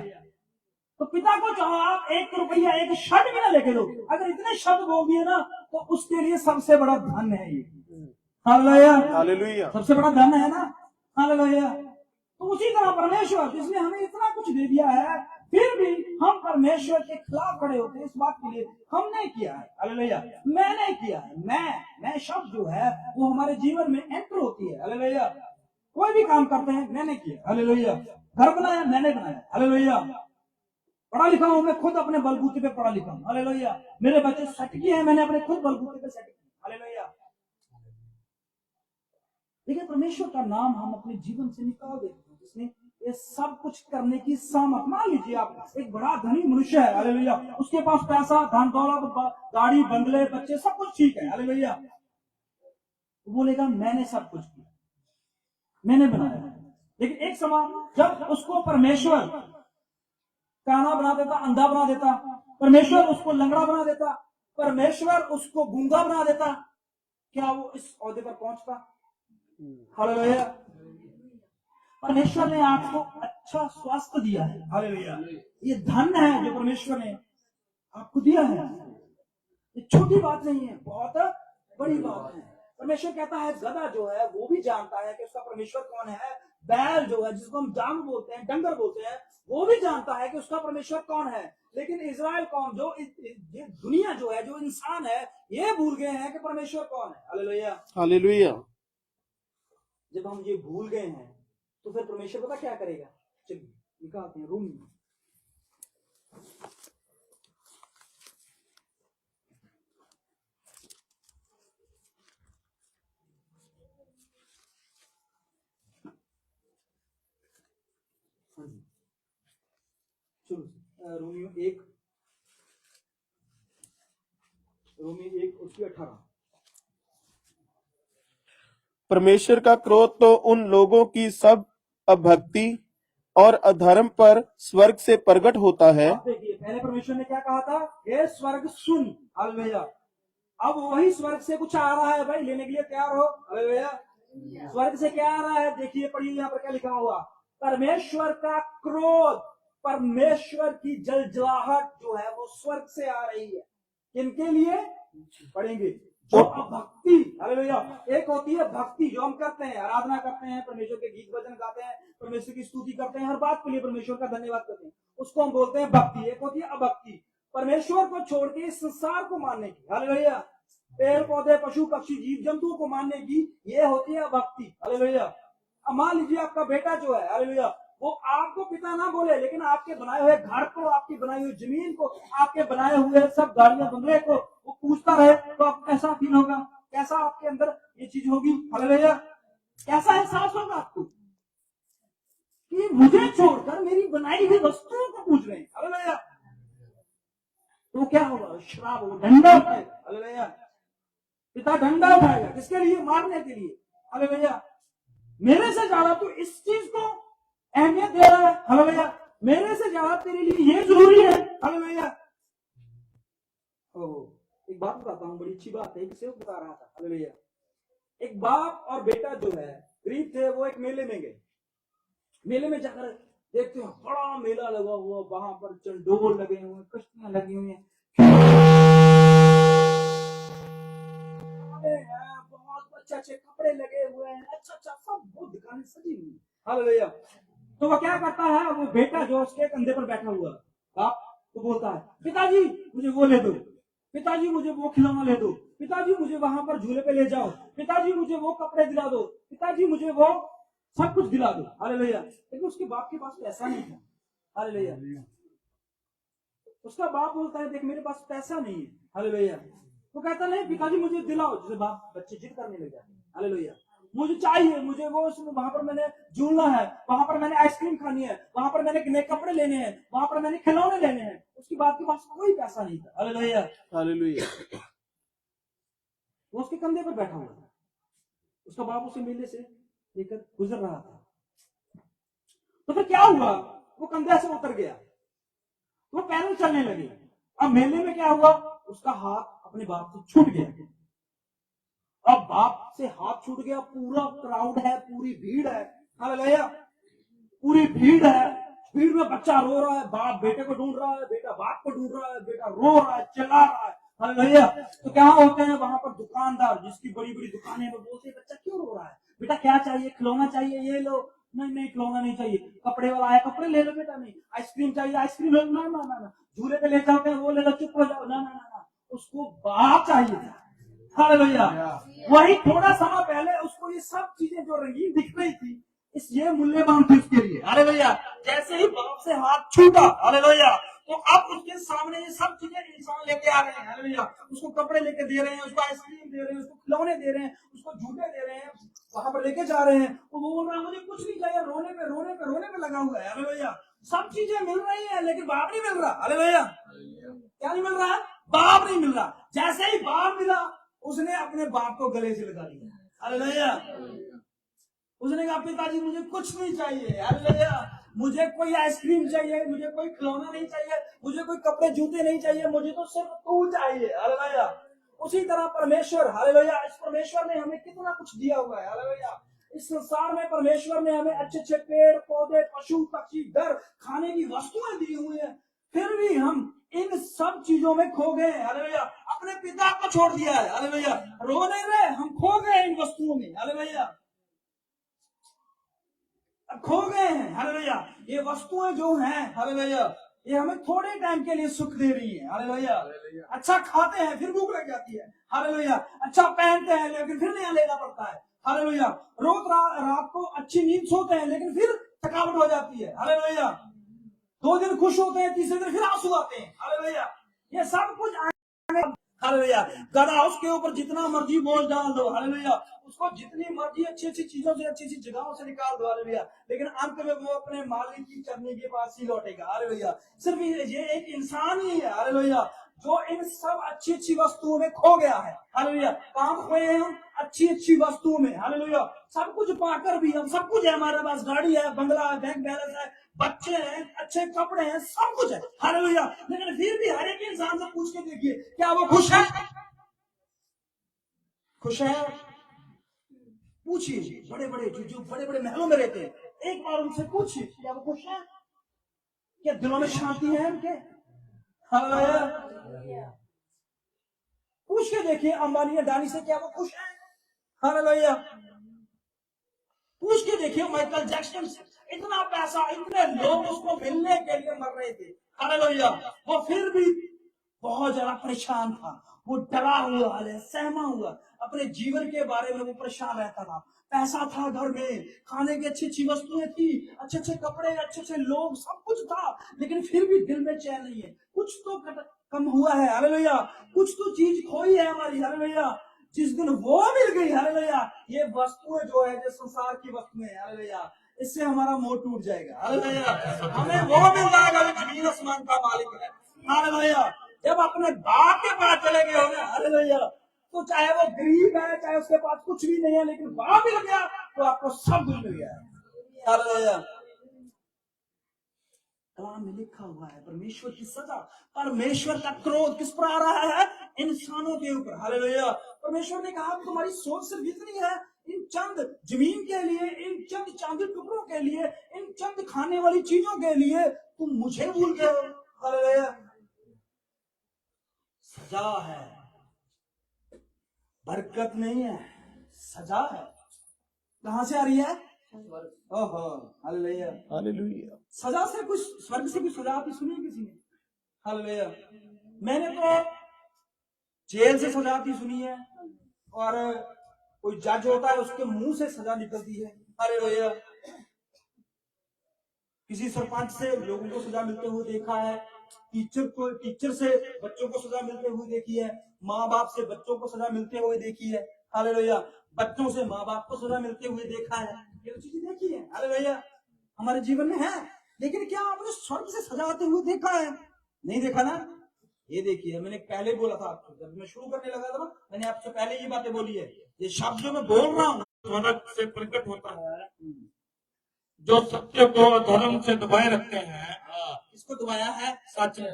तो पिता को चाहो आप 1 रुपया, 1 शब्द भी ना लेके दो, अगर इतने शब्द बोल दिए ना तो उसके लिए सबसे बड़ा धन है ये। हालेलुया। हालेलुया। सबसे बड़ा धन है ना। हालेलुया। तो उसी तरह परमेश्वर जिसने हमें इतना कुछ दे दिया है, फिर भी हम परमेश्वर के खिलाफ खड़े होते हैं इस बात के लिए, हमने किया है। हालेलुया। मैंने किया है। मैं शब्द जो है वो हमारे जीवन में एंटर होती है। हालेलुया। कोई भी काम करते हैं, मैंने किया। हालेलुया। घर बनाया, मैंने बनाया। हालेलुया। पढ़ा लिखा हूं, मैं खुद अपने बलबूते पे पढ़ा लिखा हूं। हालेलुया। मेरे बच्चे सेट किए हैं, मैंने अपने खुद बलबूते पे सेट किए। हालेलुया। लेकिन परमेश्वर का नाम हम अपने जीवन से निकाल देते हैं, जिसने ये सब कुछ करने की सामर्थ। मान लीजिए आप एक बड़ा धनी मनुष्य है। हालेलुया। उसके पास पैसा, धन दौलत, गाड़ी, बंगले, बच्चे, सब कुछ ठीक है। हालेलुया। वो बोलेगा मैंने सब कुछ किया, मैंने बनाया। लेकिन एक समय जब उसको परमेश्वर काना बना देता, अंधा बना देता, परमेश्वर उसको लंगड़ा बना देता, परमेश्वर उसको गूंगा बना देता, क्या वो इस ओहदे पर पहुंचता? हालेलुया। परमेश्वर ने आपको अच्छा स्वास्थ्य दिया है। हालेलुया। ये धन है जो परमेश्वर ने आपको दिया है। ये छोटी बात नहीं है, बहुत बड़ी बात है। परमेश्वर कहता है गधा जो है वो भी जानता है कि उसका परमेश्वर कौन है। बैल जो है, जिसको हम जाम बोलते हैं, डंगर बोलते हैं, वो भी जानता है कि उसका परमेश्वर कौन है। लेकिन इजराइल कौम, जो ये दुनिया जो है, जो इंसान है, ये भूल गए हैं कि परमेश्वर कौन है। हालेलुया। हालेलुया। जब हम ये भूल गए हैं तो फिर परमेश्वर पता क्या करेगा? चलिए निकालते हैं रूम में। चलो रोमियो 1 उसकी 18। परमेश्वर का क्रोध तो उन लोगों की सब अभक्ति और अधर्म पर स्वर्ग से प्रकट होता है। आप देखिए, पहले परमेश्वर ने क्या कहा था? हे स्वर्ग सुन। हालेलुया। अब वही स्वर्ग से कुछ आ रहा है, भाई लेने के लिए तैयार हो। हालेलुया। स्वर्ग से क्या आ रहा है? देखिए, पढ़िए यहाँ पर क्या लिखा हुआ। परमेश्वर का क्रोध, परमेश्वर की जलजलाहट जो है वो स्वर्ग से आ रही है। किनके लिए? पढ़ेंगे जो भक्ति। हालेलुया। एक होती है भक्ति जो हम करते हैं, आराधना करते हैं, परमेश्वर के गीत भजन गाते हैं, परमेश्वर की स्तुति करते हैं, हर बात के लिए परमेश्वर का धन्यवाद करते हैं, उसको हम बोलते हैं भक्ति। एक होती है अभक्ति, परमेश्वर को छोड़ के इस संसार को मानने की। हालेलुया। पेड़ पौधे, पशु पक्षी, जीव जंतुओं को मानने की, ये होती है भक्ति। हालेलुया। अब मान लीजिए आपका बेटा जो है, हालेलुया, वो आपको पिता ना बोले, लेकिन आपके बनाए हुए घर को, आपकी बनाई हुई जमीन को, आपके बनाए हुए सब गाड़ियां बंगले को वो पूछता रहे, तो आपको कैसा फील होगा? कैसा आपके अंदर ये चीज होगी? हालेलुया। कैसा एहसास होगा आपको कि मुझे छोड़कर मेरी बनाई हुई वस्तुओं को पूछ रहे हैं? हालेलुया। तो क्या होगा? श्राप होगा, डंडा उठाएगा। हालेलुया। पिता डंडा उठाएगा, किसके लिए? मारने के लिए। हालेलुया। मेरे से ज्यादा तू इस चीज को अहमियत दे रहा है। हालेलुया। मेरे से ज्यादा तेरे लिए ये जरूरी है। हालेलुया। एक बात बताता हूँ, बड़ी अच्छी बात है, किसी को बता रहा था। हालेलुया। एक बाप और बेटा जो है गरीब थे, वो एक मेले में गए। मेले में जाकर देखते हो बड़ा मेला लगा हुआ, वहां पर चंडोल लगे हुए, कश्तियां लगी हुई हैं, बहुत अच्छे अच्छे कपड़े लगे हुए हैं, अच्छा अच्छा सब बहुत दुकानें सजी हुई। हालेलुया। तो वो क्या करता है, वो बेटा जो उसके कंधे पर बैठा हुआ बाप तो बोलता है, पिताजी मुझे वो ले दो, पिताजी मुझे वो खिलौना ले दो, पिताजी मुझे वहां पर झूले पे ले जाओ, पिताजी मुझे वो कपड़े दिला दो, पिताजी मुझे वो सब कुछ दिला दो। हालेलुया। लेकिन उसके बाप के पास पैसा नहीं था। हालेलुया। उसका बाप बोलता है, देख मेरे पास पैसा नहीं है। हालेलुया। वो कहता नहीं पिताजी मुझे दिलाओ, जैसे बाप बच्चे जिद करने लग जाते हैं। हालेलुया। मुझे चाहिए, मुझे वो वहां पर मैंने झूलना है, वहां पर मैंने आइसक्रीम खानी है, वहां पर मैंने नए कपड़े लेने हैं, वहां पर मैंने खिलौने लेने हैं। उसकी बाप के पास कोई पैसा नहीं था। हालेलुया। हालेलुया। वो उसके कंधे पर बैठा हुआ था। उसका बाप उसे मेले से लेकर गुजर रहा था। तो फिर क्या हुआ, वो कंधे से उतर गया, वो पैदल चलने लगे। अब मेले में क्या हुआ, उसका हाथ अपने बाप से छूट गया। अब बाप से हाथ छूट गया, पूरा क्राउड है, पूरी भीड़ है। हालेलुया। पूरी भीड़ है, भीड़ में बच्चा रो रहा है, बाप बेटे को ढूंढ रहा है, बेटा बाप को ढूंढ रहा है, बेटा रो रहा है, चिल्ला रहा है। हालेलुया। तो क्या होते हैं वहां पर दुकानदार, जिसकी बड़ी बड़ी दुकानें में, बोलते हैं बच्चा क्यों रो रहा है, बेटा क्या चाहिए, खिलौना चाहिए, ये लो। नहीं नहीं खिलौना नहीं चाहिए। कपड़े वाला आया, कपड़े ले लो बेटा। नहीं आइसक्रीम चाहिए, आइसक्रीम ले लो। ना ना ना ना। झूले पे ले जाते हैं, वो ले लो, चुप हो जाओ। ना ना ना ना। उसको बाप चाहिए था। हालेलुया। वही थोड़ा समय पहले उसको ये सब चीजें जो रंगीन दिख रही थी, इस ये मूल्यवान थी उसके लिए। हालेलुया। जैसे ही बाप से हाथ छूटा, हालेलुया, तो अब उसके सामने ये सब चीजें इंसान लेके आ रहे हैं। हालेलुया। उसको कपड़े लेके दे रहे हैं, उसको आइसक्रीम दे रहे हैं, उसको खिलौने दे रहे हैं, उसको झूठे दे रहे हैं, वहां पर लेके जा रहे हैं। तो वो बोल रहा है मुझे कुछ नहीं चाहिए, रोने पे रोने पे रोने पे लगा हुआ है। हालेलुया। सब चीजें मिल रही है, लेकिन बाप नहीं मिल रहा। हालेलुया। क्या नहीं मिल रहा, बाप नहीं मिल रहा। जैसे ही बाप मिला, उसने अपने बाप को गले से लगा लिया। हालेलुया। उसने कहा पिताजी मुझे कुछ नहीं चाहिए। हालेलुया। मुझे कोई आइसक्रीम चाहिए, मुझे कोई खिलौना नहीं चाहिए, मुझे कोई कपड़े जूते नहीं चाहिए, मुझे तो सिर्फ तू चाहिए। हालेलुया। उसी तरह परमेश्वर, हालेलुया, इस परमेश्वर ने हमें कितना कुछ दिया हुआ है। हालेलुया। इस संसार में परमेश्वर ने हमें अच्छे अच्छे पेड़ पौधे, पशु पक्षी, घर, खाने की वस्तुएं दी हुई है, फिर भी हम इन सब चीजों में खो गए। हालेलुया। अपने पिता को छोड़ दिया है। हालेलुया। रोने में हम खो गए इन वस्तुओं में। हालेलुया। खो गए हैं। हालेलुया। ये वस्तुएं जो हैं, हालेलुया, ये हमें थोड़े टाइम के लिए सुख दे रही है। हालेलुया। अच्छा खाते हैं, फिर भूख लग जाती है। हालेलुया। अच्छा पहनते हैं, लेकिन फिर नया लेना पड़ता है। हालेलुया। रोज रात को अच्छी नींद सोते हैं, लेकिन फिर थकावट हो जाती है। हालेलुया। 2 दिन खुश होते हैं, तीसरे दिन फिर आंसू आते हैं। हालेलुया। ये सब कुछ, हालेलुया, गधा उसके ऊपर जितना मर्जी बोझ डाल दो, हालेलुया, उसको जितनी मर्जी अच्छी अच्छी चीजों से, अच्छी अच्छी जगहों से निकाल दो, हालेलुया, लेकिन अंत में वो अपने मालिक की चरनी के पास ही लौटेगा। हालेलुया। सिर्फ ये एक इंसान ही है, हालेलुया, जो इन सब अच्छी अच्छी वस्तुओं में खो गया है। हालेलुया। कहां खोए हैं हम? अच्छी अच्छी वस्तुओं में। हालेलुया। सब कुछ पाकर भी, हम सब कुछ है, हमारे पास गाड़ी है, बंगला है, बैंक बैलेंस है, बच्चे हैं, अच्छे कपड़े हैं, सब कुछ है। हालेलुया। लेकिन फिर भी हर एक इंसान से पूछ के देखिए, क्या वो खुश है? खुश है? पूछिए, बड़े बड़े जो बड़े बड़े महलों में रहते हैं, एक बार उनसे पूछिए, क्या वो खुश है? क्या दिलों में शांति है उनके? हालेलुया। पूछ के देखिए अंबानी अडानी से, क्या वो खुश है? हालेलुया। पूछ के देखिए माइकल जैक्सन से, इतना पैसा, इतने लोग उसको मिलने के लिए मर रहे थे। हालेलुया। वो फिर भी बहुत ज्यादा परेशान था, वो डरा हुआ है, सहमा हुआ, अपने जीवन के बारे में वो परेशान रहता था। पैसा था घर में, खाने की अच्छी अच्छी वस्तुएं थी, अच्छे अच्छे कपड़े, अच्छे अच्छे लोग, सब कुछ था, लेकिन फिर भी दिल में चैन नहीं है। कुछ तो कम हुआ है। हालेलुया। कुछ तो चीज खोई है हमारी। हालेलुया। जिस दिन वो मिल गई, हालेलुया, ये वस्तुएं जो है, जो संसार की वस्तुएं, हालेलुया, इससे हमारा मोह टूट जाएगा। हालेलुया। हमें वो मिल जाएगा जो जमीन आसमान का मालिक है। हालेलुया। जब अपने बाप के पास चले गए हो ना, हालेलुया, तो चाहे वो गरीब है, चाहे उसके पास कुछ भी नहीं है, लेकिन बाप मिल गया तो आपको सब कुछ मिल गया। हालेलुया। कलाम में लिखा हुआ है परमेश्वर की सजा, परमेश्वर का क्रोध किस पर आ रहा है? इंसानों के ऊपर। हालेलुया। परमेश्वर ने कहा तुम्हारी सोच सिर्फ इतनी है, इन चंद जमीन के लिए, इन चंद चांदी टुकड़ों के लिए, इन चंद खाने वाली चीजों के लिए तुम मुझे भूल गए हो। हालेलुया। सजा है, बरकत नहीं है, सजा है। कहां से आ रही है? ओहो, हालेलुया। हालेलुया। सजा से कुछ, स्वर्ग से कुछ सजा आती सुनी है किसी ने? हालेलुया। मैंने तो जेल से सजा आती सुनी है, और कोई जज होता है उसके मुंह से सजा निकलती है। हालेलुया। किसी सरपंच से लोगों को सजा मिलते हुए देखा है, टीचर से बच्चों को सजा मिलते हुए देखी है, माँ बाप से बच्चों को सजा मिलते हुए देखी है। हालेलुया। बच्चों से माँ बाप को सजा मिलते हुए देखा है, ये चीजें देखी है। हालेलुया। हमारे जीवन में है, लेकिन क्या आपने स्वर्ग से सजा आते हुए देखा है? नहीं देखा ना। ये देखिए, मैंने पहले बोला था आपको, जब मैं शुरू करने लगा था ना, मैंने आपसे पहले ये बातें बोली है। ये शब्द जो मैं बोल रहा हूँ स्वर्ग से प्रकट होता है, जो सत्य को धर्म से दबाए रखते हैं। इसको दबाया है सच में।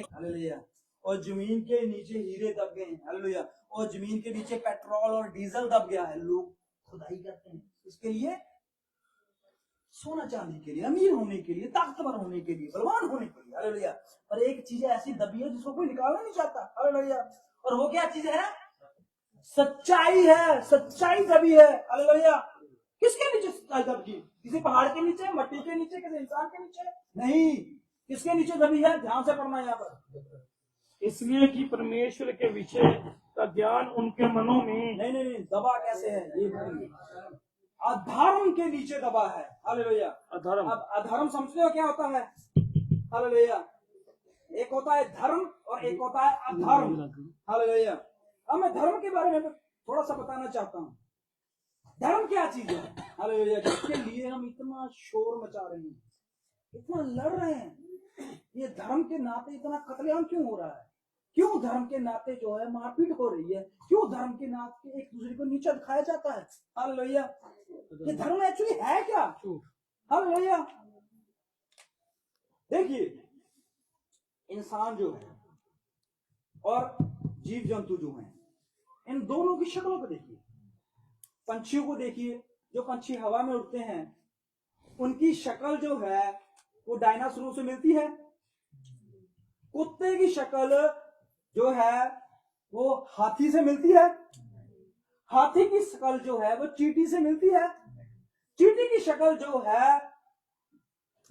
हालेलुया। और जमीन के नीचे हीरे दब गए हैं। हालेलुया। और जमीन के नीचे पेट्रोल और डीजल दब गया है। लोग खुदाई करते हैं इसके लिए, सोना चांदी के लिए, अमीर होने के लिए, ताकतवर होने के लिए, बलवान होने के लिए। हालेलुया। पर एक चीज ऐसी दबी है जिसको कोई निकालना नहीं चाहता। हालेलुया। और वो क्या चीज है? सच्चाई है। सच्चाई दबी है। हालेलुया। किसके नीचे सच्चाई दबी? किसी पहाड़ के नीचे, मट्टी के नीचे, किसी इंसान के नीचे? नहीं। किसके नीचे दबी है? ध्यान से पढ़ना यहाँ पर। इसलिए कि परमेश्वर के विषय का ज्ञान उनके मनों में नहीं नहीं नहीं, दबा कैसे है? ये अधर्म के नीचे दबा है। हालेलुया। अधर्म। अब अधर्म समझते हो क्या होता है? हालेलुया। एक होता है धर्म और एक होता है अधर्म। हालेलुया। अब मैं धर्म के बारे में थोड़ा सा बताना चाहता हूँ। धर्म क्या चीज है? हालेलुया। जिसके लिए हम इतना शोर मचा रहे हैं, इतना लड़ रहे हैं, ये धर्म के नाते इतना कत्लेआम क्यों हो रहा है? क्यों धर्म के नाते जो है मारपीट हो रही है? क्यों धर्म के नाते एक दूसरे को नीचा दिखाया जाता है? हालेलुया। ये धर्म एक्चुअली है क्या? हालेलुया। देखिए, इंसान जो है और जीव जंतु जो हैं, इन दोनों की शक्लों को देखिए। पंछियों को देखिए, जो पंछी हवा में उड़ते हैं, उनकी शक्ल जो है वो डायनासोरों से मिलती है। कुत्ते की शक्ल जो है वो हाथी से मिलती है। हाथी की शक्ल जो है वो चींटी से मिलती है। चींटी की शक्ल जो है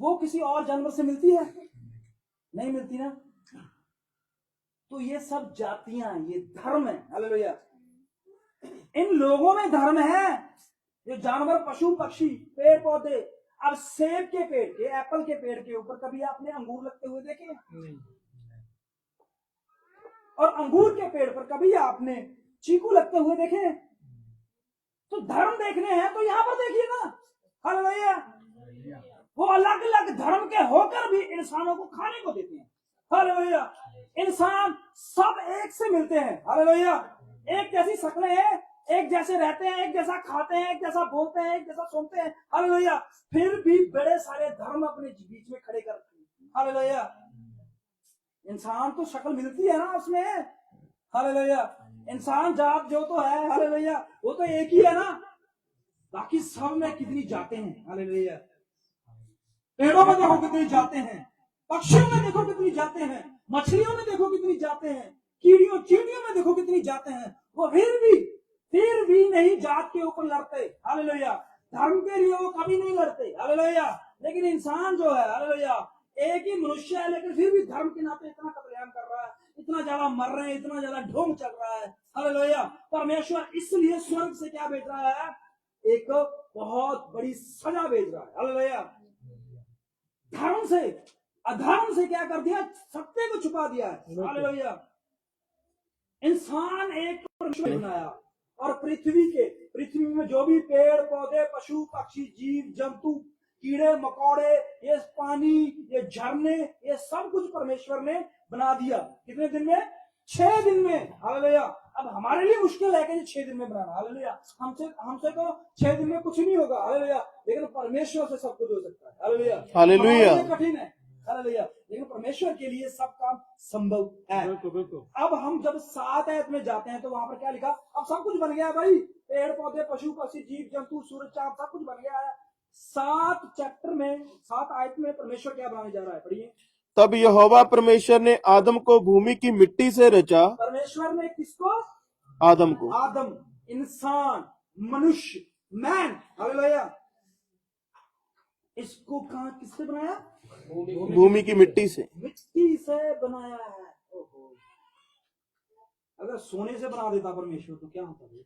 वो किसी और जानवर से मिलती है? नहीं मिलती ना। तो ये सब जातियां, ये धर्म है। हालेलुया। इन लोगों में धर्म है। ये जानवर, पशु पक्षी, पेड़ पौधे, अब सेब के पेड़ के, एप्पल के पेड़ के ऊपर कभी आपने अंगूर लगते हुए देखे? नहीं। और अंगूर के पेड़ पर कभी आपने चीकू लगते हुए देखे? तो धर्म देखने हैं तो यहां पर देखिए ना। हालेलुया। वो अलग अलग धर्म के होकर भी इंसानों को खाने को देते हैं। हालेलुया। इंसान सब एक से मिलते हैं। हालेलुया। एक जैसी शक्लें हैं, एक जैसे रहते हैं, एक जैसा खाते हैं, एक जैसा बोलते हैं, एक जैसा सुनते हैं। हालेलुया। फिर भी बड़े सारे धर्म अपने बीच में खड़े करते हैं। हालेलुया। इंसान तो शक्ल मिलती है ना उसमें। हालेलुया। इंसान जात जो तो है, हालेलुया, वो तो एक ही है ना। बाकी सब में कितनी जाते हैं। हालेलुया। पेड़ों में देखो कितनी जाते हैं, पक्षियों में देखो कितनी जाते हैं, मछलियों में देखो कितनी जाते हैं, कीड़ियों चींटियों में देखो कितनी जाते हैं। वो फिर भी नहीं जात के ऊपर लड़ते। हालेलुया। धर्म के लिए वो कभी नहीं लड़ते। हालेलुया। लेकिन इंसान जो है, हालेलुया, एक ही मनुष्य है, लेकिन फिर भी धर्म के नाते इतना कत्लेआम कर रहा है, इतना ज्यादा मर रहे हैं, इतना ज्यादा ढोंग चल रहा है। हालेलुया। परमेश्वर इसलिए स्वर्ग से क्या भेज रहा है? एक बहुत बड़ी सजा भेज रहा है। हालेलुया। धर्म से, अधर्म से क्या कर दिया? सत्य को छुपा दिया है। हालेलुया। इंसान एक परमेश्वर बनाया, और पृथ्वी में जो भी पेड़ पौधे, पशु पक्षी, जीव जंतु, कीड़े मकोड़े, ये पानी, ये झरने, ये सब कुछ परमेश्वर ने बना दिया। कितने दिन में? 6 दिन में, हालेलुया। अब हमारे लिए मुश्किल है कि ये 6 दिन में बनाना, हालेलुया। हमसे हमसे तो 6 दिन में कुछ नहीं होगा, हालेलुया, लेकिन परमेश्वर से सब कुछ हो सकता है, हालेलुया। हालेलुया। हमारे लिए कठिन है, हालेलुया, लेकिन परमेश्वर के लिए सब काम संभव है। अब हम जब 7 आयत में जाते हैं तो वहां पर क्या लिखा? अब सब कुछ बन गया भाई, पेड़ पौधे, पशु पक्षी, जीव जंतु, सूरज चांद, सब कुछ बन गया है। 7 चैप्टर में, 7 आयत में परमेश्वर क्या बनाने जा रहा है? पढ़िए। तब यहोवा परमेश्वर ने आदम को भूमि की मिट्टी से रचा। परमेश्वर ने किसको? आदम को। आदम, इंसान, मनुष्य, मैन, हालेलुया। इसको कहां, किससे बनाया? भूमि की मिट्टी से। मिट्टी से बनाया है। ओहो। अगर सोने से बना देता परमेश्वर तो क्या होता है?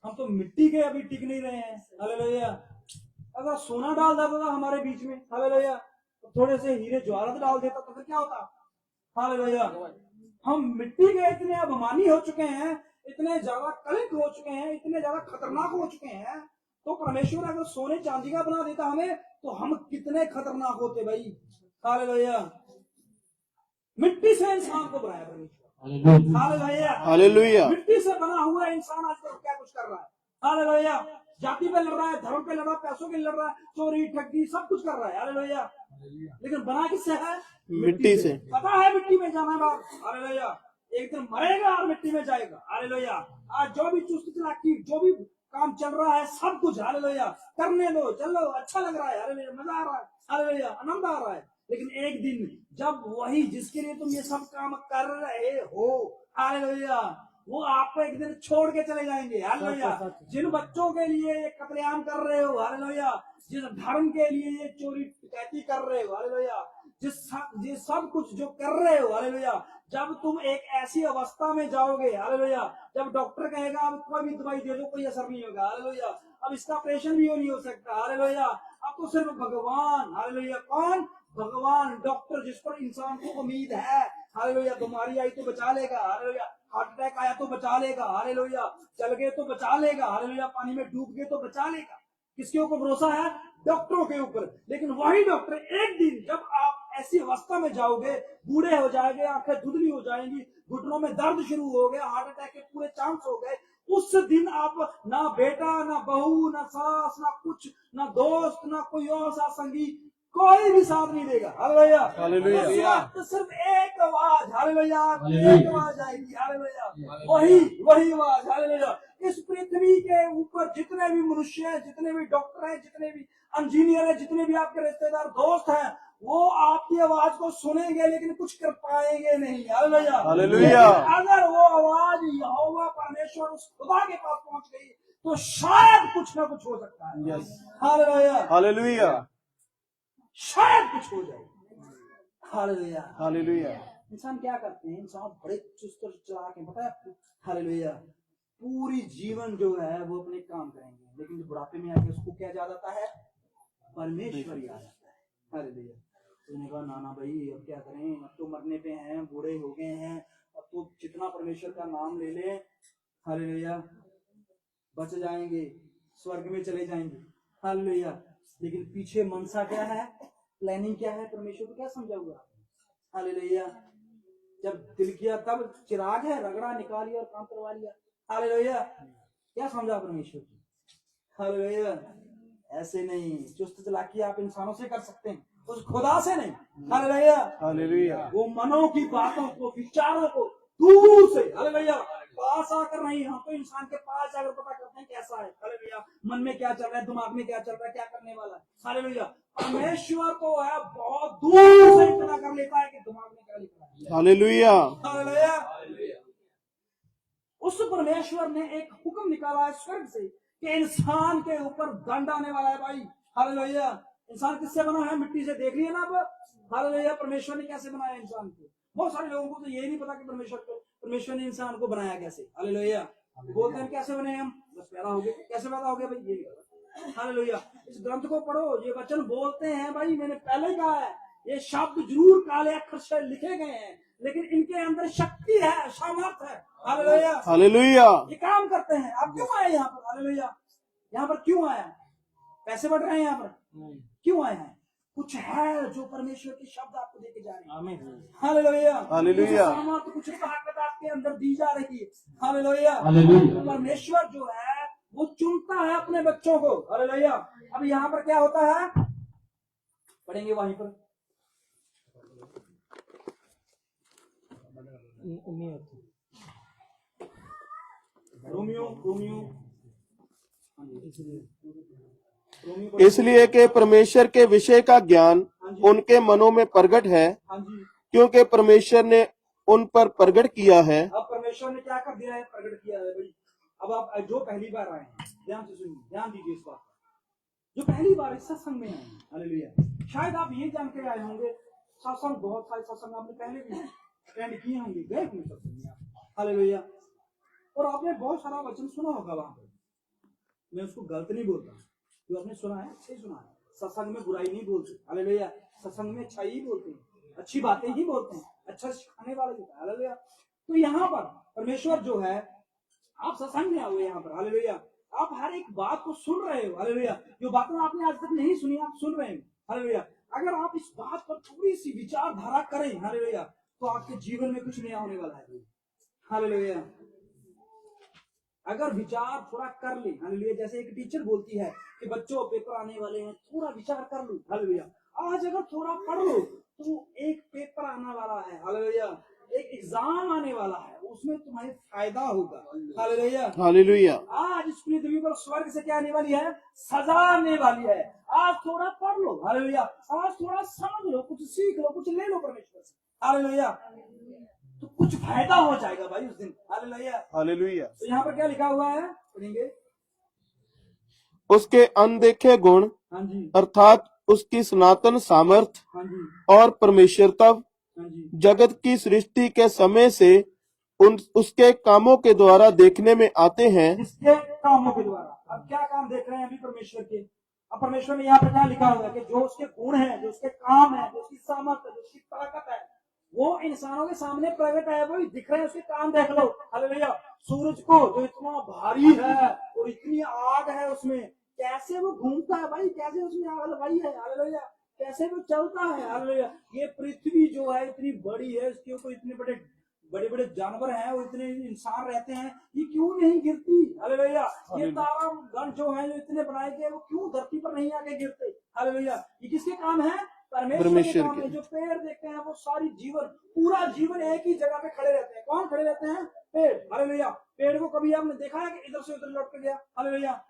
हम तो मिट्टी के अभी टिक नहीं रहे हैं, हालेलुया। अगर सोना डाल देता था हमारे बीच में, हालेलुया, तो थोड़े से हीरे ज्वारत डाल देता तो फिर क्या होता? हालेलुया। हम मिट्टी के इतने अभिमानी हो चुके हैं, इतने ज्यादा कलंक हो चुके हैं, इतने ज्यादा खतरनाक हो चुके हैं, तो परमेश्वर अगर सोने चांदी का बना देता हमें तो हम कितने खतरनाक होते भाई, हालेलुया। मिट्टी से इंसान को बनाया परमेश्वर, हालेलुया। हालेलुया। मिट्टी से बना हुआ इंसान आजकल क्या कुछ कर रहा है, हालेलुया। जाति पे लड़ रहा है, धर्म पे लड़ रहा है, पैसों पे लड़ रहा है, चोरी ठगी सब कुछ कर रहा है, हालेलुया। लेकिन बना किससे है? मिट्टी से। पता है मिट्टी में जाना है बाप, हालेलुया। एक दिन मरेगा और मिट्टी में जाएगा, हालेलुया। आज जो भी चुस्त चालाकी, जो भी काम चल रहा है, सब कुछ, हालेलुया, करने दो, चलो, अच्छा लग रहा है, हालेलुया, मजा आ रहा है, हालेलुया, आनंद आ रहा है। लेकिन एक दिन जब वही जिसके लिए तुम ये सब काम कर रहे हो, हालेलुया, वो आपको एक दिन छोड़ के चले जाएंगे, हालेलुया। जिन बच्चों के लिए ये कत्लेआम कर रहे हो, हालेलुया, जिस धर्म के लिए ये चोरी डकैती कर रहे हो, हालेलुया, जिस सब कुछ जो कर रहे हो, हालेलुया, जब तुम एक ऐसी अवस्था में जाओगे, हालेलुया, जब डॉक्टर कहेगा अब कोई भी दवाई दे दो, कोई असर नहीं होगा, हालेलुया, अब इसका ऑपरेशन भी नहीं हो सकता, हालेलुया, अब तो सिर्फ भगवान, हालेलुया, कौन? भगवान, डॉक्टर, जिस पर इंसान को उम्मीद है, हालेलुया, बीमारी आई तो बचा लेगा, हालेलुया, हार्ट अटैक आया तो बचा लेगा, हालेलुया, चल गए तो बचा लेगा, हालेलुया, पानी में डूब गए तो बचा लेगा। किसके ऊपर भरोसा है? डॉक्टरों के ऊपर। लेकिन वही डॉक्टर एक दिन जब आप ऐसी अवस्था में जाओगे, बूढ़े हो जाएंगे, आंखें धुंधली हो जाएंगी, घुटनों में दर्द शुरू हो गया, हार्ट अटैक के पूरे चांस हो गए, उस दिन आप ना बेटा, ना बहू, ना सास, ना कुछ, ना दोस्त, ना कोई और साथ संगी, कोई भी साथ नहीं देगा, हालेलुया, हालेलुया। उस वक्त सिर्फ एक आवाज, हालेलुया, एक आवाज आएगी, हालेलुया, वही आवाज, हालेलुया। इस पृथ्वी के ऊपर जितने भी मनुष्य हैं, जितने भी डॉक्टर हैं, जितने भी इंजीनियर हैं, जितने भी आपके रिश्तेदार दोस्त हैं, वो आपकी आवाज को सुनेंगे लेकिन कुछ कर पाएंगे नहीं, हालेलुया, हालेलुया। अगर वो आवाज यहोवा परमेश्वर उस खुदा के पास पहुंच गई तो शायद कुछ ना कुछ हो सकता है, हालेलुया, हालेलुया। शायद कुछ हो जाए, हालेलुया, हालेलुया। इंसान क्या करते हैं? इंसान बड़े चुस्त और चालाक हैं, पता है आपको, हालेलुया। पूरी जीवन जो है वो अपने काम करेंगे, लेकिन बुढ़ापे में आके उसको क्या याद आता है? परमेश्वर याद आता है, हालेलुया। उसने कहा नाना भाई अब क्या करें, अब तो मरने पे हैं, बूढ़े हो गए हैं, अब तो जितना परमेश्वर का नाम ले लें, हालेलुया, बच जाएंगे, स्वर्ग में चले जाएंगे, हालेलुया। लेकिन पीछे मनसा क्या है, प्लानिंग क्या है, परमेश्वर को क्या समझा हुआ, हालेलुया। जब दिल किया तब चिराग है, रगड़ा निकाल लिया और काम करवा लिया, हालेलुया। क्या समझा परमेश्वर की, हालेलुया। ऐसे नहीं, चुस्त चालाकी आप इंसानों से कर सकते हैं, उस खुदा से नहीं, हालेलुया, हालेलुया। वो मनों की बातों को, विचारों को दूर से, हालेलुया, पास आकर नहीं। हम तो इंसान के पास जाकर पता करते हैं कैसा है, हालेलुया, मन में क्या चल रहा है, दिमाग में क्या चल रहा है, क्या करने वाला है, हालेलुया। परमेश्वर तो है बहुत दूर से पता कर लेता है कि दिमाग में क्या लिखा है, हालेलुया। हालेलुया। उस परमेश्वर ने एक हुक्म निकाला है स्वर्ग से कि इंसान के ऊपर दंड आने वाला है भाई, हालेलुया। इंसान किससे बना है? मिट्टी से। देख लिया ना अब, हालेलुया, परमेश्वर ने कैसे बनाया इंसान को। बहुत सारे लोगों को तो ये नहीं पता कि परमेश्वर ने इंसान को बनाया कैसे, हालेलुया। बोलते हैं कैसे बने हम, बस पैदा हो गए। कैसे पैदा हो गए भाई? ये, हालेलुया। इस ग्रंथ को पढ़ो, ये वचन बोलते हैं भाई, मैंने पहले ही कहा है, ये शब्द जरूर काले अक्षर से लिखे गए हैं, लेकिन इनके अंदर शक्ति है, सामर्थ है, हालेलुया, हालेलुया। ये काम करते हैं। आप क्यों आए यहाँ पर, हालेलुया? यहाँ पर क्यों आया? पैसे बढ़ रहे हैं यहाँ पर, क्यों आए हैं? कुछ है जो परमेश्वर के शब्द आपको देके जा रहे हैं। आमीन। हालेलुया। हालेलुया। कुछ सामर्थ, कुछ ताकत आपके अंदर दी जा रही है। हालेलुया। हालेलुया। परमेश्वर जो है वो चुनता है अपने बच्चों को। हालेलुया। अब यहाँ पर क्या होता है, पढ़ेंगे वहीं पर। रोमियो इसलिए कि परमेश्वर के विषय का ज्ञान उनके मनों में प्रकट है, हाँ जी। क्योंकि परमेश्वर ने उन पर प्रकट किया है। अब परमेश्वर ने क्या कर दिया है, प्रकट किया है भाई। अब आप जो पहली बार आए हैं, ध्यान से सुनिए, ध्यान दीजिए इस बात पर। जो पहली बार इस सत्संग में आए हैं, हालेलुया, शायद आप ये जान के आए होंगे सत्संग, बहुत सारे सत्संग आपने पहले भी अटेंड किए होंगे, गए होंगे सत्संग में, हालेलुया, और आपने बहुत सारा वचन सुना होगा वहां पर। मैं उसको गलत नहीं बोलता, जो आपने सुना है अच्छे सुना है। सत्संग में बुराई नहीं बोलते, हालेलुया, सत्संग में अच्छाई ही बोलते हैं, अच्छी बातें ही बोलते हैं, अच्छा सिखाने वाले होता है, हालेलुया। तो यहाँ पर परमेश्वर जो है, आप सत्संग में हुए यहाँ पर, हालेलुया, आप हर एक बात को सुन रहे हो, हालेलुया, जो बातें आपने आज तक नहीं सुनी आप सुन रहे हो, हालेलुया। अगर आप इस बात पर थोड़ी सी विचारधारा करें, हालेलुया, तो आपके जीवन में कुछ नया होने वाला है, हालेलुया। अगर विचार थोड़ा कर ले, हालेलुया, जैसे एक टीचर बोलती है कि बच्चों पेपर आने वाले हैं, थोड़ा विचार कर लो, हालेलुया, आज अगर थोड़ा पढ़ लो तो एक पेपर आने वाला है, हालेलुया, एक एग्जाम आने वाला है, उसमें तुम्हारे फायदा होगा, हालेलुया, हालेलुया। आज इस पृथ्वी पर स्वर्ग से क्या आने वाली है, सजा आने वाली है। आज थोड़ा पढ़ लो, हालेलुया, आज थोड़ा समझ लो, कुछ सीख लो, कुछ ले लो परमेश्वर से, हालेलुया, तो कुछ फायदा हो जाएगा भाई उस दिन, हालेलुया। हालेलुया। तो यहाँ पर क्या लिखा हुआ है, पढ़ेंगे। उसके अनदेखे गुण, हाँ जी, अर्थात उसकी सनातन सामर्थ हाँ जी, और परमेश्वरता हाँ जी, जगत की सृष्टि के समय से उसके कामों के द्वारा देखने में आते हैं। जिसके कामों के द्वारा। अब क्या काम देख रहे हैं अभी परमेश्वर के? अब परमेश्वर ने यहाँ पर क्या लिखा हुआ है कि जो उसके गुण है, जो उसके काम है, जो उसकी सामर्थ्य है, जो उसकी ताकत है, वो इंसानों के सामने प्रकट है, वो दिख रहे हैं, उसके काम देख लो, हालेलुया। सूरज को जो इतना भारी है और इतनी आग है उसमें, कैसे वो घूमता है भाई, कैसे उसमें आग लगाई है, हालेलुया, कैसे वो चलता है, हालेलुया। ये पृथ्वी जो है इतनी बड़ी है, इसके ऊपर इतने बड़े बड़े बड़े जानवर हैं और इतने इंसान रहते हैं, ये क्यों नहीं गिरती, हालेलुया। ये तारा गण जो है, जो इतने बनाए गए, वो क्यों धरती पर नहीं आके गिरते, हालेलुया। ये किसके काम है? परमेश्वर के काम है। जो पेड़ देखते हैं वो सारी जीवन, पूरा जीवन एक ही जगह पे खड़े रहते हैं। कौन खड़े रहते हैं? पेड़, हालेलुया। पेड़ को कभी आपने देखा है कि इधर से उधर लौट के गया, हालेलुया,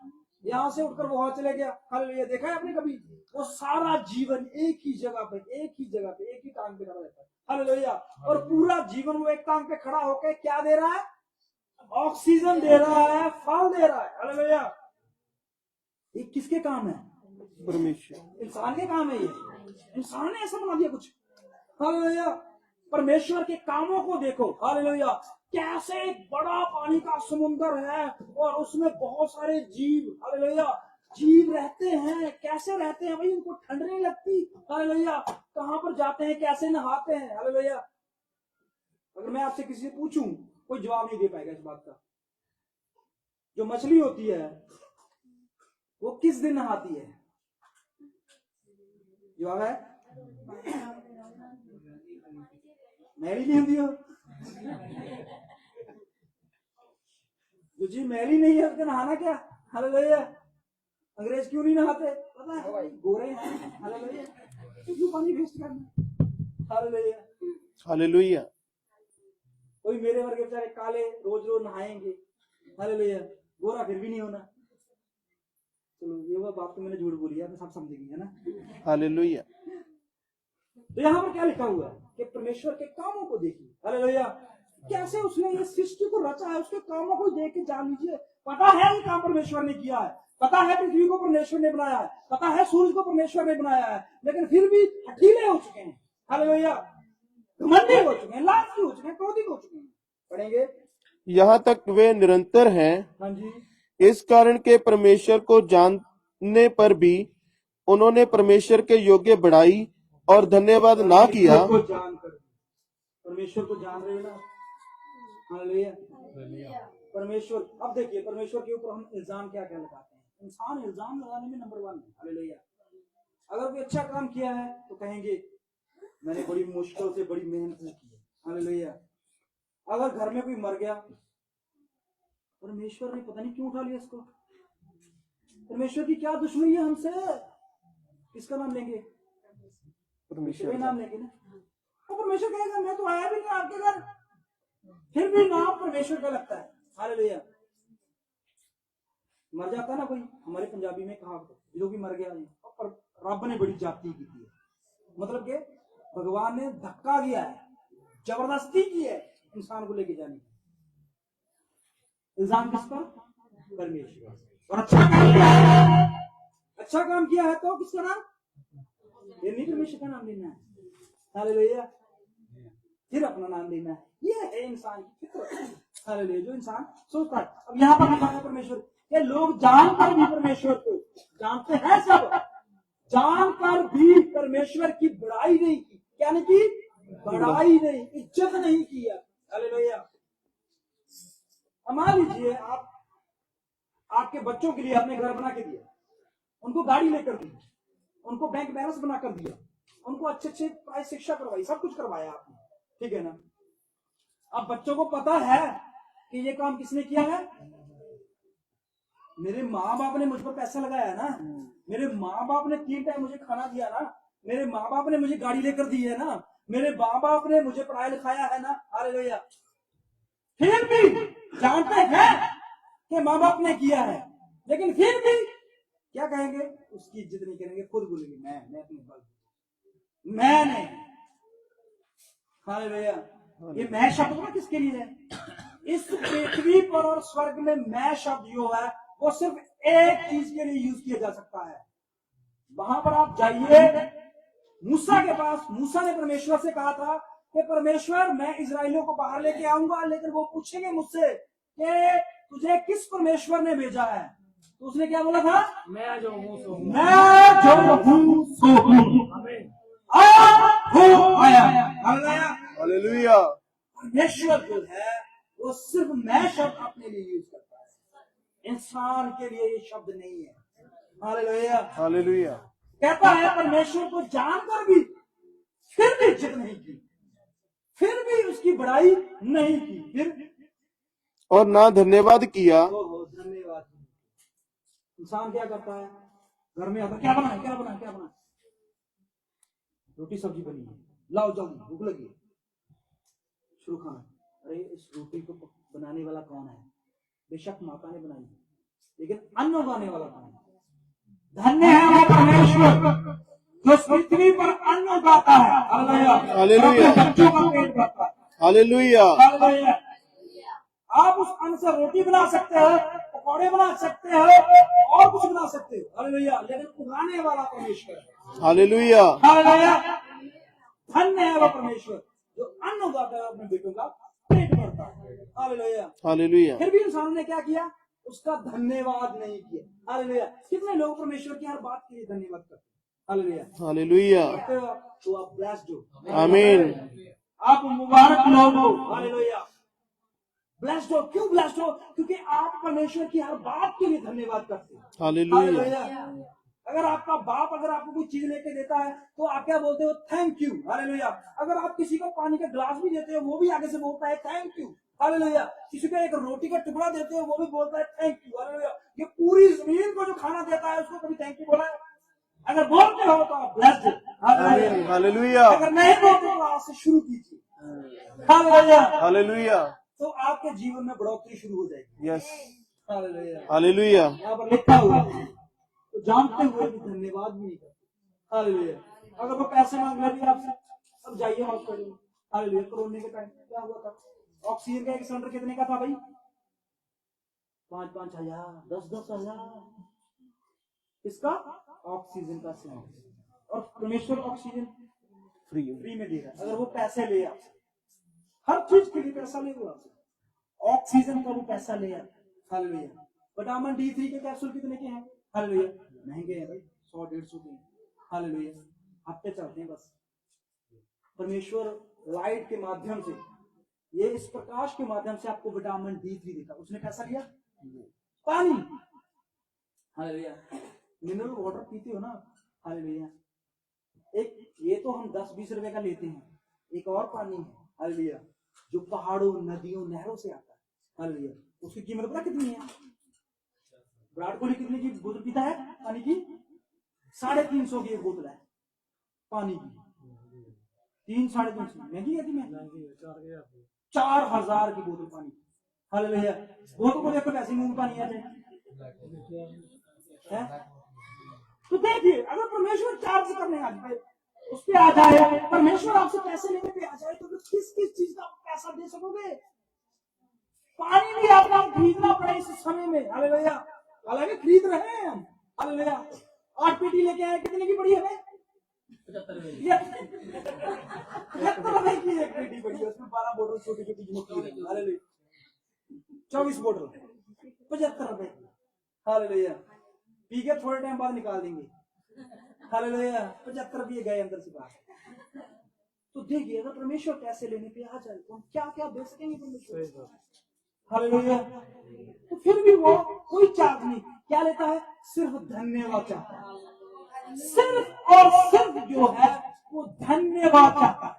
यहाँ से उठकर वहां चले गया, हालेलुया, देखा है आपने कभी? वो सारा जीवन एक ही जगह पे, एक ही जगह पे, एक ही टांग पे खड़ा रहता है, हालेलुया। और पूरा जीवन वो एक टांग पे खड़ा होकर क्या दे रहा है? ऑक्सीजन दे रहा है, फल दे रहा है, हालेलुया। ये किसके काम है? परमेश्वर। इंसान के काम है। ये इंसान ने ऐसा बना दिया कुछ, हालेलुया। परमेश्वर के कामों को देखो, हालेलुया, कैसे एक बड़ा पानी का समुंदर है और उसमें बहुत सारे जीव, हालेलुया, जीव रहते हैं। कैसे रहते हैं भाई? उनको ठंड नहीं लगती, हालेलुया। कहां पर जाते हैं, कैसे नहाते हैं, हालेलुया। अगर मैं आपसे किसी से पूछूं, कोई जवाब नहीं दे पाएगा इस बात का। जो मछली होती है वो किस दिन नहाती है? जवाब है मैरी नहीं होती हो। जो जी मैरी नहीं है उसका नहाना क्या, हालेलुया। अंग्रेज क्यों नहीं नहाते? पता है भाई, गोरे हैं, हालेलुया, क्यों पानी वेस्ट करना, हालेलुया, हालेलुया। कोई मेरे वर्गे बेचारे काले रोज रोज नहाएंगे, हालेलुया, गोरा फिर भी नहीं होना। चलो ये वो बात तो मैंने झूठ बोली है, सब समझेंगे, है ना, हालेलुया। तो यहाँ पर क्या लिखा हुआ है कि परमेश्वर के कामों को देखिए, हालेलुया, कैसे उसने ये सृष्टि को रचा है, उसके कामों को देख के जान लीजिए। पता है ये काम परमेश्वर ने किया है, पता है पृथ्वी को परमेश्वर ने बनाया है, पता है सूरज को परमेश्वर ने बनाया है, लेकिन फिर भी हठीले हो चुके हैं, हालेलुया, घमंडी हो चुके हैं, लालची हो चुके हैं, क्रोधी हो चुके हैं। पढ़ेंगे। यहाँ तक वे निरंतर हैं, हाँ जी, इस कारण के परमेश्वर को जानने पर भी उन्होंने परमेश्वर के योग्य बढ़ाई और धन्यवाद ना किया। परमेश्वर को जान रहे हो ना, हालेलुया, परमेश्वर। अब देखिए परमेश्वर के ऊपर हम इल्जाम क्या क्या लगाते हैं। इंसान इल्जाम लगाने में नंबर 1 है, हालेलुया। अगर कोई अच्छा काम किया है तो कहेंगे मैंने बड़ी मुश्किल से बड़ी मेहनत से की है, हालेलुया। अगर घर में कोई मर गया, परमेश्वर ने पता नहीं क्यों उठा लिया इसको, परमेश्वर की क्या दुश्मनी है हमसे, किसका नाम लेंगे? परमेश्वर का नाम लेंगे ना। तो परमेश्वर कहेगा मैं तो आया भी नहीं आपके घर, फिर भी नाम परमेश्वर का लगता है, हालेलुया। मर जाता ना कोई, हमारे पंजाबी में कहावत है, जो भी मर गया पर रब ने बड़ी जाति की थी, मतलब के भगवान ने धक्का दिया है, जबरदस्ती की है इंसान को लेके जाने की। इल्जाम किस पर? परमेश्वर। और अच्छा काम किया है, अच्छा काम किया है तो किसका नाम? ये नहीं परमेश्वर का नाम लेना है, हालेलुया। फिर अपना नाम लेना है, ये है इंसान की फितरत, हालेलुया, जो इंसान सोचता है। अब यहाँ पर लिखा है परमेश्वर, ये लोग जानकर भी परमेश्वर को जानते हैं, सब जानकर भी परमेश्वर की बड़ाई नहीं की, क्या नहीं की? बड़ाई नहीं, इज्जत नहीं की है, हालेलुया। मान लीजिए आप आपके बच्चों के लिए आपने घर बना के दिया, उनको गाड़ी लेकर दी, उनको बैंक बैलेंस बनाकर दिया, उनको अच्छे अच्छे पढ़ाई शिक्षा करवाई, सब कुछ करवाया आपने, ठीक है ना। अब बच्चों को पता है कि ये काम किसने किया है? मेरे माँ बाप ने मुझ पर पैसा लगाया ना, मेरे माँ बाप ने 3 टाइम मुझे खाना दिया ना, मेरे माँ बाप ने मुझे गाड़ी लेकर दी है ना, मेरे माँ बाप ने मुझे पढ़ाई लिखाया है ना, हालेलुया। फिर भी जानते हैं कि माँ बाप ने किया है, लेकिन फिर भी क्या कहेंगे? उसकी इज्जत नहीं करेंगे, खुद बोलेंगे मैं अपने बल, मैंने, हालेलुया। ये मैं शब्द ना किसके लिए है? इस पृथ्वी पर और स्वर्ग में मैं शब्द जो है वो सिर्फ एक चीज के लिए यूज किया जा सकता है। वहां पर आप जाइए मूसा के पास, मूसा ने परमेश्वर से कहा था कि परमेश्वर मैं इजराइलियों को बाहर लेके आऊंगा, लेकिन वो पूछेंगे मुझसे कि तुझे किस परमेश्वर ने भेजा है, तो उसने क्या बोला था? मैं जो हूं सो हूं, मैं जो हूं सो हूं, आया, हालेलुया। परमेश्वर जो है वो सिर्फ मैं शब्द अपने लिए यूज करता है, इंसान के लिए ये शब्द नहीं है, हालेलुया। हालेलुया। कहता है परमेश्वर को जानकर भी फिर भी इज्जत नहीं की, फिर भी उसकी बड़ाई नहीं की, फिर और ना धन्यवाद किया। धन्यवाद। इंसान क्या करता है? घर में आता, क्या बना है, क्या बना है, क्या बना है? रोटी सब्जी बनी है, लाओ जल्दी, भूख लगी है, शुरू खाना। अरे इस रोटी को बनाने वाला कौन है? बेशक माता ने बनाई है, लेकिन अन्न उगाने वाला कौन है? धन्य है वो परमेश्वर जो पृथ्वी पर अन्न उगाता है, हालेलुया। बच्चों का पेट भरता है, हालेलुया। हालेलुया। आप उस अन्न से रोटी बना सकते हो, पकौड़े बना सकते हो, और कुछ बना सकते हो, हालेलुया, लेकिन उगाने वाला परमेश्वर है, हालेलुया। हालेलुया। धन्य है वो परमेश्वर जो अन्न उगाता है, अपने बेटों का पेट भरता है, हालेलुया। हालेलुया। फिर भी इंसानों ने क्या किया? उसका धन्यवाद नहीं किया, हालेलुया। कितने लोग परमेश्वर की हर बात के लिए धन्यवाद करते हैं, हालेलुया। हालेलुया। तो आप ब्लेस्ड हो, आमीन। आप मुबारक लोग हो, हालेलुया। ब्लेस्ड हो, क्यों ब्लेस्ड हो? क्योंकि आप परमेश्वर की हर बात के लिए धन्यवाद करते हैं, हालेलुया। अगर आपका बाप अगर आपको कोई चीज लेके देता है तो आप क्या बोलते हो? Thank you, hallelujah. अगर आप किसी को पानी का गिलास भी देते हो वो भी आगे से बोलता है थैंक यू, हालेलुया। किसी को एक रोटी का टुकड़ा देते हो वो भी बोलता है थैंक यू, हालेलुया। ये पूरी जमीन को जो खाना देता है उसको कभी थैंक यू बोला है? अगर बोलते हो तो आप ब्लेस्ड हो, हालेलुया। हालेलुया। अगर नहीं बोलते तो आज से शुरू कीजिए, हालेलुया। हालेलुया। तो आपके जीवन में बढ़ोतरी शुरू हो जाएगी, यस। हालेलुया। हालेलुया। यहाँ पर लिखा हुआ है, तो जानते हुए भी धन्यवाद भी नहीं करते, हालेलुया। अगर वो पैसे मांग रहे थे आपसे, अब जाइए हॉस्पिटल में, हालेलुया। कोरोना के टाइम क्या हुआ था? ऑक्सीजन का एक सिलेंडर कितने का था भाई? 5-5 हजार, 10-10 हजार। किसका? ऑक्सीजन का सिलेंडर। और परमेश्वर ऑक्सीजन फ्री में दे रहा है। अगर वो पैसे ले आपसे, हर चीज के लिए पैसा ले वो आपसे, ऑक्सीजन का वो पैसा ले आप, हालेलुया। विटामिन D3 के कैप्सूल कितने के हैं? हालेलुया, महंगे हैं भाई, 100-150 के, हालेलुया। हफ्ते चलते हैं बस। परमेश्वर लाइट के माध्यम से, ये इस प्रकाश के माध्यम से आपको विटामिन D3 देता, उसने पैसा लिया? पानी, हालेलुया। मिनरल वाटर पीते हो ना, हालेलुया। एक ये तो हम 10-20 रुपए का लेते हैं, एक और पानी है हालेलुया जो पहाड़ों, नदियों, नहरों से आता है हालेलुया। उसकी कीमत पता कितनी है? विराट कोहली कितने की बोतल पीता है पानी की? 350 की एक बोतल है पानी की। 3-350 महंगी है कि महंगी? 4000 की बोतल पानी की हालेलुया। बोतल को देखो कैसी मुंह पानी आ जाए। तो देखिए अगर परमेश्वर चार्ज करने आ जाए, उस पे आ जाए, परमेश्वर आपसे पैसे लेने पे आ जाए, तो किस किस चीज का पैसा दे सकोगे? पानी भी आपको खरीदना पड़े इस समय में हालेलुया। हालांकि खरीद रहे हैं हम हालेलुया। 8 पेटी लेके आए, कितने की पड़ी हमें? 75 रुपए की एक पेटी पड़ी है, उसमें 12 बोतल छोटी छोटी मोटी हालेलुया। 24 बोतल 75 रुपए हालेलुया। पी के थोड़े टाइम बाद निकाल देंगे हालेलुया। 75 रुपये गए अंदर से बाहर। तो देखिए अगर परमेश्वर पैसे लेने पे आ जाए तो हम क्या क्या दे सकेंगे परमेश्वर हालेलुया। तो फिर भी वो कोई चार्ज नहीं, क्या लेता है? सिर्फ धन्यवाद चाहता है, सिर्फ और सिर्फ जो है वो धन्यवाद चाहता है।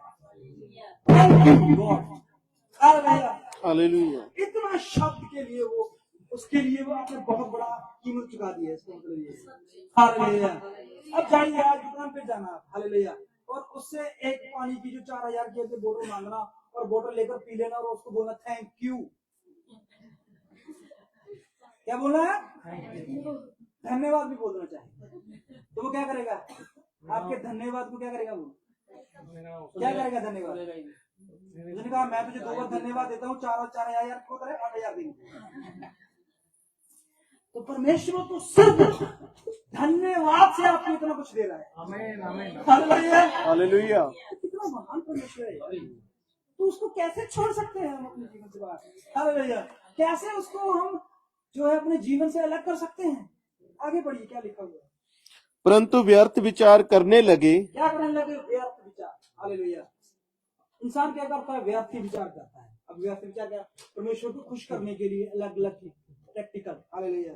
Thank you God hallelujah. Hallelujah. इतना शब्द के लिए वो, उसके लिए वो आपने बहुत बड़ा कीमत चुका दी है। इसका मतलब ये हालेलुया। अब जाइए आज दुकान पे जाना हालेलुया और उससे एक पानी की जो 4000 की बोतल मांगना और बोतल लेकर पी लेना और उसको बोलना थैंक यू। क्या बोलना है? धन्यवाद भी बोलना चाहिए। तो वो क्या करेगा? आपके धन्यवाद को क्या करेगा? वो क्या करेगा? धन्यवाद उसने कहा मैं तुझे 2 बार धन्यवाद देता हूँ, 4,000 को करे 8,000 देंगे। तो परमेश्वर तो सिर्फ धन्यवाद से आपको इतना कुछ दे रहा है। हालेलुया। कितना महान परमेश्वर है। तो उसको कैसे छोड़ सकते हैं हम अपने जीवन से बाहर? हालेलुया। कैसे उसको हम जो है अपने जीवन से अलग कर सकते हैं? आगे बढ़िए क्या लिखा हुआ है। परंतु व्यर्थ विचार करने लगे। क्या करने लगे? व्यर्थ विचार हालेलुया। इंसान क्या करता है? व्यर्थ विचार करता है। अब व्यर्थ विचार क्या? परमेश्वर को खुश करने के लिए अलग अलग प्रैक्टिकल हालेलुया।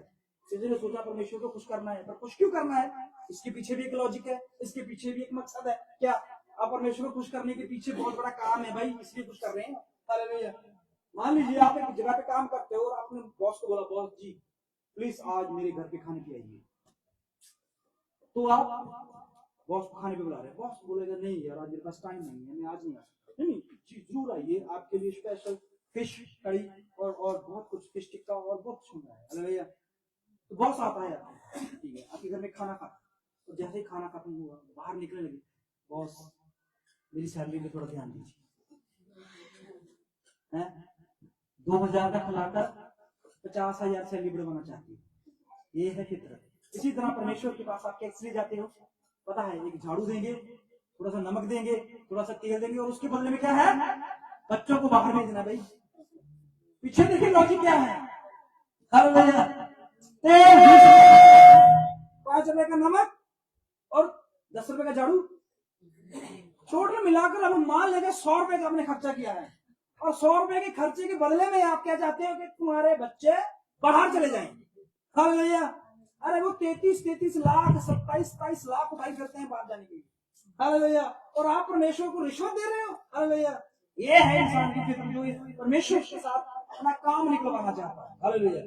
किसी ने सोचा परमेश्वर को खुश करना है, पर खुश क्यों करना है? इसके पीछे भी एक लॉजिक है, इसके पीछे भी एक मकसद है। क्या आप परमेश्वर को खुश करने के पीछे बहुत बड़ा काम है भाई, इसलिए खुश कर रहे हैं हालेलुया। मान लीजिए आप एक जगह पे काम करते हो और आपने बॉस को बोला बॉस जी प्लीज आज मेरे घर पे खाने पे आइए। तो आप बॉस को खाने पे बुला रहे हैं, बॉस बोलेगा नहीं यार आज मेरे पास टाइम नहीं है, मैं आज नहीं आ सकता। नहीं जरूर आइए, आपके लिए स्पेशल फिश कड़ी और बहुत कुछ फिश टिक्का और बहुत कुछ मिल रहा है हालेलुया। तो बॉस आता है, ठीक है, आपके घर में खाना खाता, तो जैसे ही खाना खत्म हुआ बाहर निकलने लगे, बॉस मेरी सैलरी में थोड़ा ध्यान दीजिए, 2000 का खिलाकर 50,000 सैलरी बढ़वाना चाहती है। ये है फितरत। इसी तरह परमेश्वर के पास आप कैसे जाते हो? पता है एक झाड़ू देंगे, थोड़ा सा नमक देंगे, थोड़ा सा तेल देंगे और उसके बदले में क्या है? बच्चों को बाहर भेजना। भाई पीछे देखिए लॉजिक क्या है। हालेलुया। 5 रुपए का नमक और 10 रुपए का झाड़ू, टोटल मिलाकर अब मान लेंगे 100 रुपए का आपने खर्चा किया है और 100 रुपए के खर्चे के बदले में आप क्या चाहते हो कि तुम्हारे बच्चे बाहर चले जाएंगे। हालेलुया। अरे वो 33 लाख 27 लाख उठाई करते हैं बाहर जाने के लिए हालेलुया, और आप परमेश्वर को रिश्वत दे रहे हो हालेलुया। ये है इंसान की फिक्र जो परमेश्वर के साथ अपना काम निकलवाना चाहता है हालेलुया।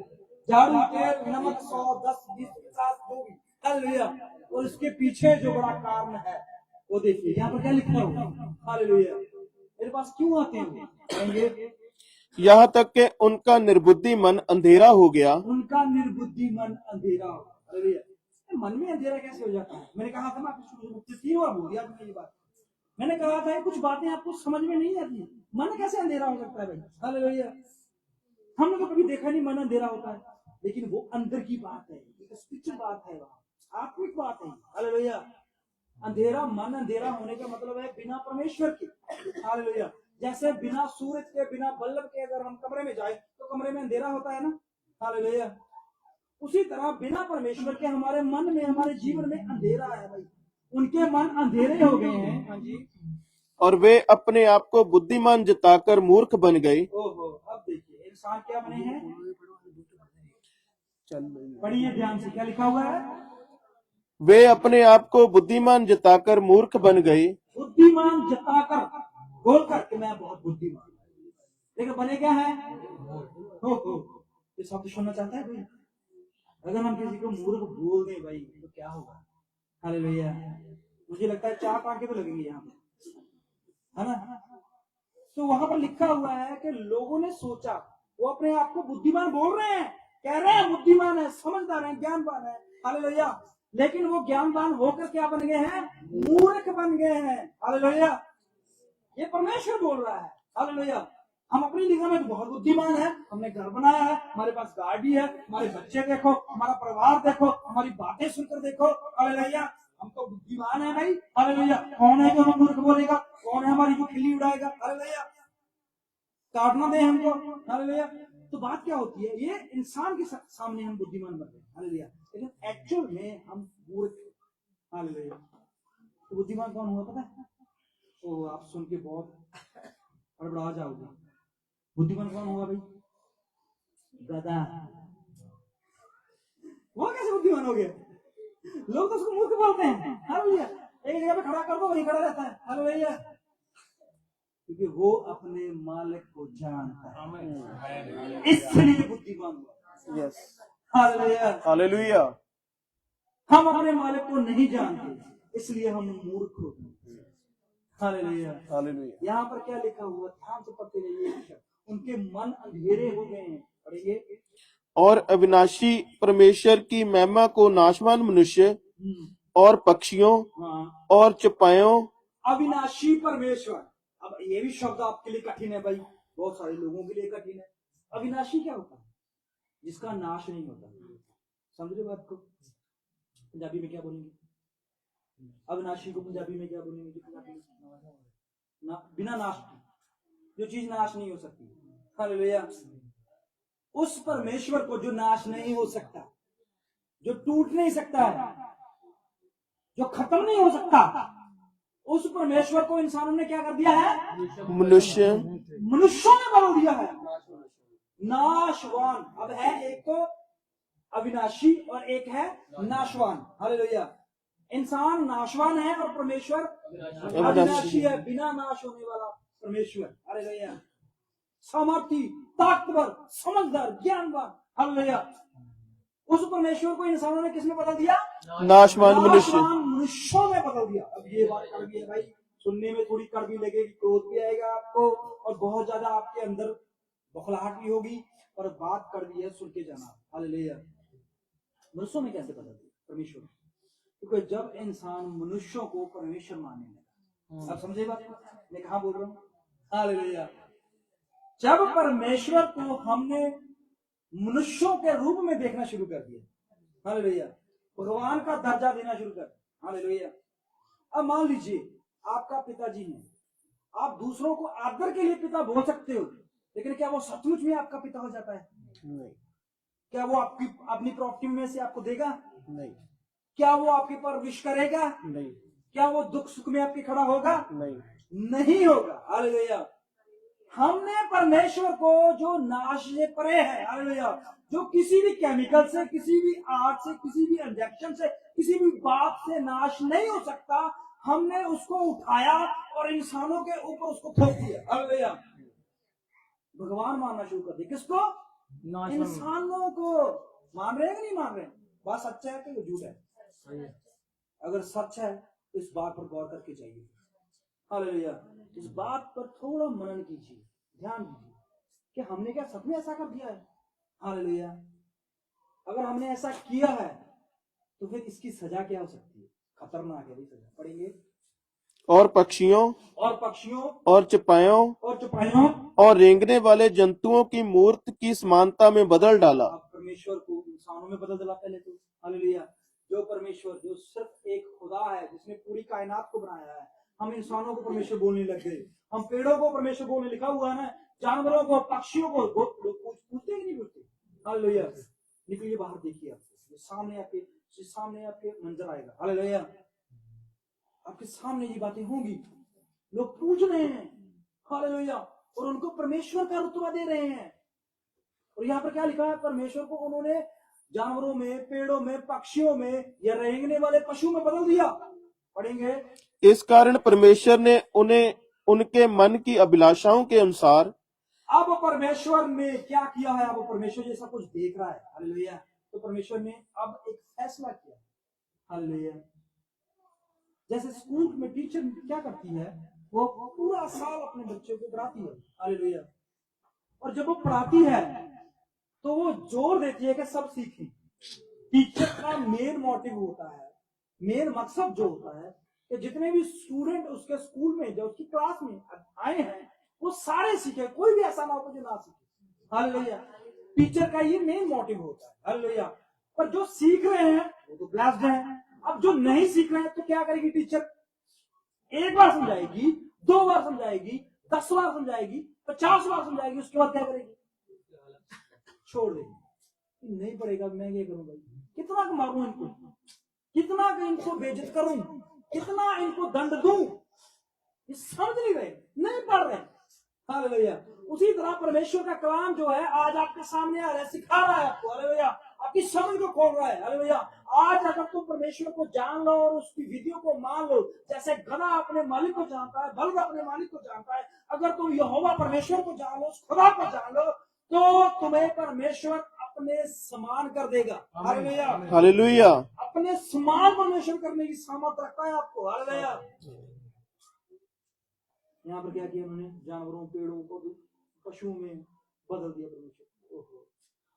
झाड़ू तेल नमक 100 10 20 50 जो भी हालेलुया, और इसके पीछे जो बड़ा कारण है वो देखिए यहाँ पर क्या लिखा हो हालेलुया। मेरे पास क्यों आते हैं? यहाँ तक कि उनका निर्बुद्धि मन अंधेरा हो गया। उनका निर्बुद्धि मन अंधेरा हालेलुया। मन में अंधेरा कैसे हो जाता है? मैंने कहा था ना आपको 3 बार बोल दिया आपने ये बात। मैंने कहा था कुछ बातें आपको समझ में नहीं आती, मन कैसे अंधेरा हो सकता है भाई हालेलुया। हमने तो कभी देखा नहीं मन अंधेरा होता है, लेकिन वो अंदर की बात है, एक स्पिरिचुअल बात है, वहां आत्मिक बात है हालेलुया। अंधेरा मन अंधेरा होने का मतलब है बिना परमेश्वर के हालेलुया। जैसे बिना सूरज के बिना बल्ब के अगर हम कमरे में जाए तो कमरे में अंधेरा होता है ना हालेलुया। उसी तरह बिना परमेश्वर के हमारे मन में हमारे जीवन में अंधेरा है भाई। उनके मन अंधेरे हो गए हैं। हाँ जी। और वे अपने आप को बुद्धिमान जताकर मूर्ख बन गए। ओहो, अब देखिए इंसान क्या बने हैं। पढ़िए ध्यान से क्या लिखा हुआ है। वे अपने आप को बुद्धिमान जताकर मूर्ख बन गए। बुद्धिमान जताकर बोल कर कि मैं बहुत बुद्धिमान हूं। लेकिन बने क्या है? हो ये शब्द सुनना चाहता है कोई? अगर हम किसी को मूर्ख बोल दें भाई तो क्या होगा? हालेलुया। मुझे लगता है 4 टांके तो लगेंगे यहाँ पे, है ना? तो वहां पर लिखा हुआ है कि लोगों ने सोचा, वो अपने आप को बुद्धिमान बोल रहे हैं, कह रहे हैं बुद्धिमान है, समझदार है, ज्ञानवान है, हालेलुया। लेकिन वो ज्ञानवान होकर क्या बन गए हैं? मूर्ख बन गए हैं, हालेलुया। ये परमेश्वर बोल रहा है, हालेलुया। हम अपनी निगाह में तो बहुत बुद्धिमान है, हमने घर बनाया है, हमारे पास गाड़ी है, हमारे बच्चे देखो, हमारा परिवार देखो, हमारी बातें सुनकर देखो, हालेलुया। हम तो बुद्धिमान है भाई, हालेलुया। कौन है जो हम मूर्ख बोलेगा? कौन है हमारी जो खिल्ली उड़ाएगा? हालेलुया। काटना दे हमको, हालेलुया। तो बात क्या होती है? ये इंसान के सामने हम बुद्धिमान बन रहे हैं, हालेलुया, लेकिन एक्चुअल में हम मूर्ख, हालेलुया। तो बुद्धिमान कौन हुआ पता है? तो आप सुन के बहुत हड़बड़ा जाओगे। बुद्धिमान कौन हुआ भाई? गधा। वो कैसे बुद्धिमान हो गया? लोग तो उसको मूर्ख बोलते हैं, हालेलुया। एक जगह पे खड़ा कर दो, वहीं खड़ा रहता है, हालेलुया, क्योंकि वो अपने मालिक को जानता है, इसलिए बुद्धिमान हुआ। Yes, hallelujah. हालेलुया। हम अपने मालिक को नहीं जानते, इसलिए हम मूर्ख होते हैं, हालेलुया, हालेलुया। यहाँ पर क्या लिखा हुआ? ध्यान से पढ़ते रहिए। उनके मन अंधेरे हो गए हैं, पढ़िए। और अविनाशी परमेश्वर की महिमा को नाशवान मनुष्य और पक्षियों हाँ, और चपायों। अविनाशी परमेश्वर। अब ये भी शब्द आपके लिए कठिन है भाई, बहुत सारे लोगों के लिए कठिन है। अविनाशी क्या होता है? जिसका नाश नहीं होता। समझ रहे बात को? पंजाबी में क्या बोलेंगे? अविनाशी को पंजाबी में क्या बोलेंगे? पंजाबी में बिना नाश की, जो चीज नाश नहीं हो सकती, हालेलुया। उस परमेश्वर को जो नाश नहीं हो सकता, जो टूट नहीं सकता है, जो खत्म नहीं हो सकता, उस परमेश्वर को इंसानों ने क्या कर दिया है? मनुष्यों ने बदल दिया है, नाशवान। अब है एक तो अविनाशी और एक है नाशवान, हालेलुया। इंसान नाशवान है और परमेश्वर अविनाशी है, बिना नाश होने वाला परमेश्वर, हालेलुया। सामर्थी, ताकतवर, समझदार, ज्ञानवान, हालेलुया। उस परमेश्वर को इंसानों ने किसमें बदल दिया? नाशवान मनुष्य। मनुष्यों में बदल दिया। अब ये बात कड़वी है भाई, सुनने में थोड़ी कड़वी लगेगी, क्रोध भी आएगा आपको और बहुत ज्यादा आपके अंदर बौखलाहट भी होगी, और बात कड़वी है, सुन के जाना, हालेलुया। मनुष्यों में कैसे बदल दिया परमेश्वर? क्योंकि जब इंसान मनुष्यों को परमेश्वर मानने लगा, अब समझे बात मैं कहां बोल रहा हूं? हालेलुया। जब परमेश्वर को हमने मनुष्यों के रूप में देखना शुरू कर दिया, हालेलुया, भगवान का दर्जा देना शुरू कर, हालेलुया। अब मान लीजिए आपका पिताजी है, आप दूसरों को आदर के लिए पिता बोल सकते हो, लेकिन क्या वो सचमुच में आपका पिता हो जाता है? नहीं। क्या वो आपकी अपनी प्रॉपर्टी में से आपको देगा? नहीं। क्या वो आपके पर विश करेगा? नहीं। क्या वो दुख सुख में आपके खड़ा होगा? नहीं। नहीं होगा, हालेलुया। हमने परमेश्वर को जो नाश से परे है, हालेलुया, जो किसी भी केमिकल से, किसी भी आग से, किसी भी इंजेक्शन से, किसी भी बात से नाश नहीं हो सकता, हमने उसको उठाया और इंसानों के ऊपर उसको थोप दिया, हालेलुया। भगवान मानना शुरू कर दिया। किसको? इंसानों को। मान रहे हैं कि नहीं मान रहे? बात सच्चा है कि झूठ है? अगर सच है तो इस बात पर गौर करके जाइए, हालेलुया। इस बात पर थोड़ा मनन कीजिए, ध्यान दीजिए कि हमने क्या सच में ऐसा कर दिया है, हालेलुया। अगर हमने ऐसा किया है तो फिर इसकी सजा क्या हो सकती है? खतरनाक है सजा। पढ़ेंगे। और पक्षियों और चपायों और रेंगने वाले जंतुओं की मूर्त की समानता में बदल डाला। परमेश्वर को इंसानों में बदल डाला पहले तो, हालेलुया। जो परमेश्वर, जो सिर्फ एक खुदा है जिसने पूरी कायनात को बनाया है, हम इंसानों को परमेश्वर बोलने लग गए। हम पेड़ों को परमेश्वर बोलने, लिखा हुआ है ना, जानवरों को, पक्षियों को, पूछते कि नहीं पूछते? हालेलुया। निकलिए बाहर, देखिए आपको सामने आपके मंजर आएगा, हालेलुया। आपके सामने ये बातें होंगी, लोग पूछ रहे हैं, हालेलुया, और उनको परमेश्वर का रुतबा दे रहे हैं। और यहाँ पर क्या लिखा है? परमेश्वर को उन्होंने जानवरों में, पेड़ों में, पक्षियों में या रेंगने वाले पशु में बदल दिया। पढ़ेंगे। इस कारण परमेश्वर ने उन्हें उनके मन की अभिलाषाओं के अनुसार अब परमेश्वर ने क्या किया है? अब परमेश्वर ये सब कुछ देख रहा है। हालेलुया। तो परमेश्वर ने अब एक फैसला किया। हालेलुया। जैसे स्कूल में टीचर क्या करती है, वो पूरा साल अपने बच्चों को पढ़ाती है। हालेलुया। और जब वो पढ़ाती है तो वो जोर देती है कि सब सीखें। टीचर का मेन मोटिव होता है, मेन मकसद जो होता है कि जितने भी स्टूडेंट उसके स्कूल में, जो उसकी क्लास में आए हैं, वो सारे सीखे, कोई भी ऐसा ना हो जो ना सीखे। हालेलुया। टीचर का ये मेन मोटिव होता है। हालेलुया। पर जो सीख रहे हैं वो तो ब्लेस्ड हैं। अब जो नहीं सीख रहे हैं तो क्या करेगी टीचर? एक बार समझाएगी, 2 बार समझाएगी, 10 बार समझाएगी, 50 बार समझाएगी, उसके बाद क्या करेगी? छोड़ देगी। नहीं पड़ेगा, मैं ये करूंगा, कितना मारूं इनको, कितना इनको बेइज्जत करूं, कितना इनको दंड दूं, ये समझ नहीं रहे, नहीं पढ़ रहे। हालेलुया। उसी तरह परमेश्वर का कलाम जो है आज आपके सामने आ रहा है, सिखा रहा है आपको। हालेलुया। आपकी समझ को खोल रहा है। हालेलुया। आज अगर तुम परमेश्वर को जान लो और उसकी विधियों को मान लो, जैसे गधा अपने मालिक को जानता है, बलद अपने मालिक को जानता है, अगर तुम यहोवा परमेश्वर को जान लो, उस खुदा को जान लो, तो तुम्हें परमेश्वर अपने समान कर देगा। हालेलुया। हालेलुया। अपने समान परमेश्वर करने की सामर्थ रखता है आपको। हालेलुया। यहाँ पर क्या किया उन्होंने? जानवरों, पेड़ों को, पशुओं में बदल दिया परमेश्वर। ओहो।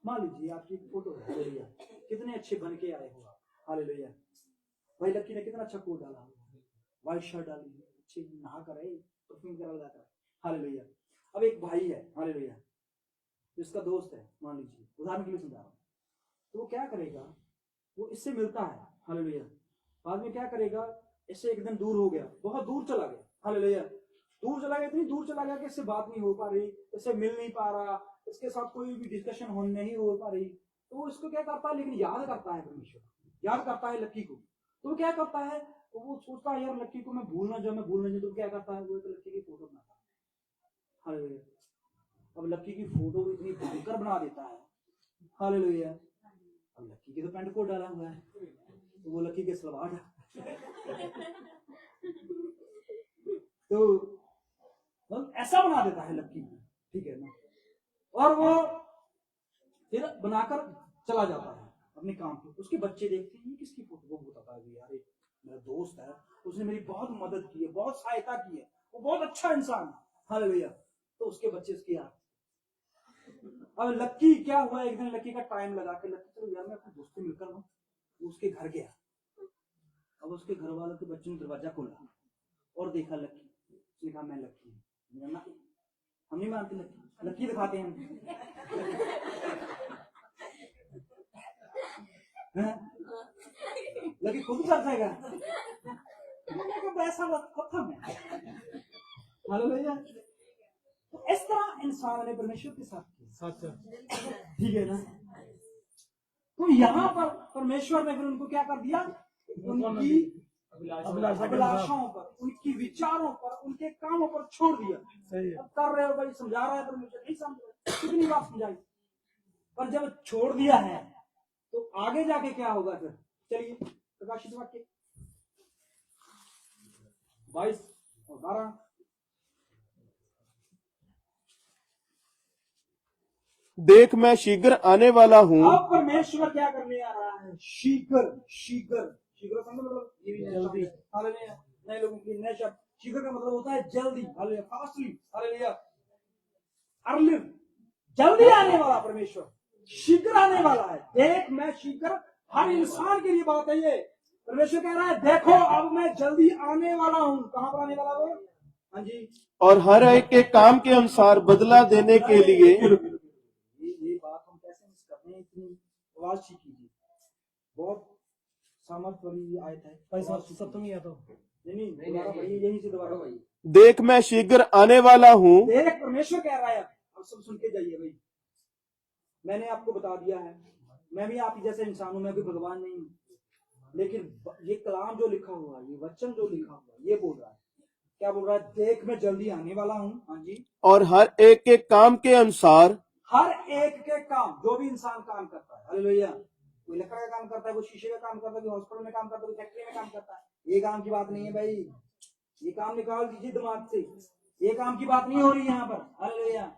मान लीजिए आपकी एक फोटो है। हालेलुया। कितने अच्छे बन के आए हो आप। हालेलुया। भाई लक्की ने कितना अच्छा कोट डाला, व्हाइट शर्ट डाली, अच्छे नहा कर आए, परफ्यूम करा लगाकर। हालेलुया। अब एक भाई है, हालेलुया, जिसका दोस्त है, मान लीजिए, उदाहरण के लिए समझा रहा हूं, तो वो क्या करेगा? वो इससे मिलता है। हालेलुया। बाद में क्या करेगा? इससे एक दिन दूर हो गया, बहुत दूर चला गया। हालेलुया। दूर चला गया, इतनी दूर चला गया कि इससे बात नहीं हो पा रही, इससे मिल नहीं पा रहा, इसके साथ कोई भी डिस्कशन हो नहीं हो पा रही। तो वो इसको क्या करता है? लेकिन याद करता है परमेश्वर, याद करता है लक्की को। तो वो क्या करता है? तो वो सोचता है यार लक्की को मैं भूलना जो, तो क्या करता है? वो एक लक्की की फोटो बनाता है। हालेलुया। अब लक्की की फोटो को इतनी भयंकर बना देता है। हालेलुया। अब लक्की की तो पैंट कोट डाला हुआ है, तो वो लक्की के सलवार तो ऐसा बना देता है लक्की, ठीक है ना? और वो फिर बनाकर चला जाता है अपने काम पे। उसके बच्चे देखते हैं ये किसकी फोटो? वो बताता है यार एक मेरा दोस्त है, उसने मेरी बहुत मदद की है, बहुत सहायता की है, वो बहुत अच्छा इंसान है। हालेलुया। तो उसके बच्चे उसकी याद। अब लक्की क्या हुआ, एक दिन लक्की का टाइम लगा के लक्की चलो यार मैं अपने दोस्त से मिलकर हूँ, उसके घर गया। अब उसके घर वालों के बच्चे ने दरवाजा खोला और देखा लक्की। उसने कहा मैं लक्की हूँ। हम नहीं मानते लक्की, लक्की दिखाते हैं लक्की खुद कर जाएगा, ऐसा खत्म है। हालेलुया। तो इस तरह इंसान ने परमेश्वर के साथ किया, ठीक है ना? तो यहाँ पर परमेश्वर ने फिर उनको क्या कर दिया? उनकी अभिलाषाओं पर, उनकी विचारों पर, उनके कामों पर छोड़ दिया। अब कर रहे हो भाई, समझा रहा है परमेश्वर, नहीं समझ रहे, कितनी बात समझाई, पर जब छोड़ दिया है तो आगे जाके क्या होगा फिर? चलिए प्रकाशित वाक्य 22 और 12। देख मैं शीघ्र आने वाला हूँ। अब परमेश्वर क्या करने आ रहा है? शीघ्र, शीघ्र, शीघ्र समझ मतलब ये भी जल्दी। हालेलुया। नए लोगों के लिए नए शब्द, शीघ्र का मतलब होता है जल्दी। हालेलुया। फास्टली। हालेलुया। अर्ली, जल्दी आने वाला परमेश्वर, शीघ्र आने वाला है। देख मैं शीघ्र, हर इंसान के लिए बात है ये। परमेश्वर कह रहा है देखो अब मैं जल्दी आने वाला हूँ। कहां पर आने वाला वो? हाँ जी। और हर एक के काम के अनुसार बदला देने के लिए। ये बात हम कैसे मिस करते हैं? इतनी आवाज ठीक कीजिए, बहुत सामर्थ वाली आयत है। सप्तमी है तो नहीं, दोबारा पढ़िए, यहीं से दोबारा पढ़िए। देख मैं शीघ्र आने वाला हूँ। देख परमेश्वर कह रहा है, अब सब सुन के जाइए भाई। मैंने आपको बता दिया है, मैं भी आप जैसे इंसान हूं, मैं भी भगवान नहीं हूं, लेकिन ये कलाम जो लिखा हुआ है, ये वचन जो लिखा हुआ है, ये बोल रहा है, क्या बोल रहा है? देख मैं जल्दी आने वाला हूँ। हाँ जी। और हर एक के काम के अनुसार, हर एक के काम, जो भी इंसान काम करता है, हालेलुया, कोई लकड़ का काम करता है, कोई शीशे का काम करता है, कोई हॉस्पिटल में काम करता है, कोई फैक्ट्री में काम करता है। ये काम की बात नहीं है भाई, ये काम निकाल दीजिए दिमाग से, ये काम की बात नहीं हो रही है यहाँ पर। हालेलुया।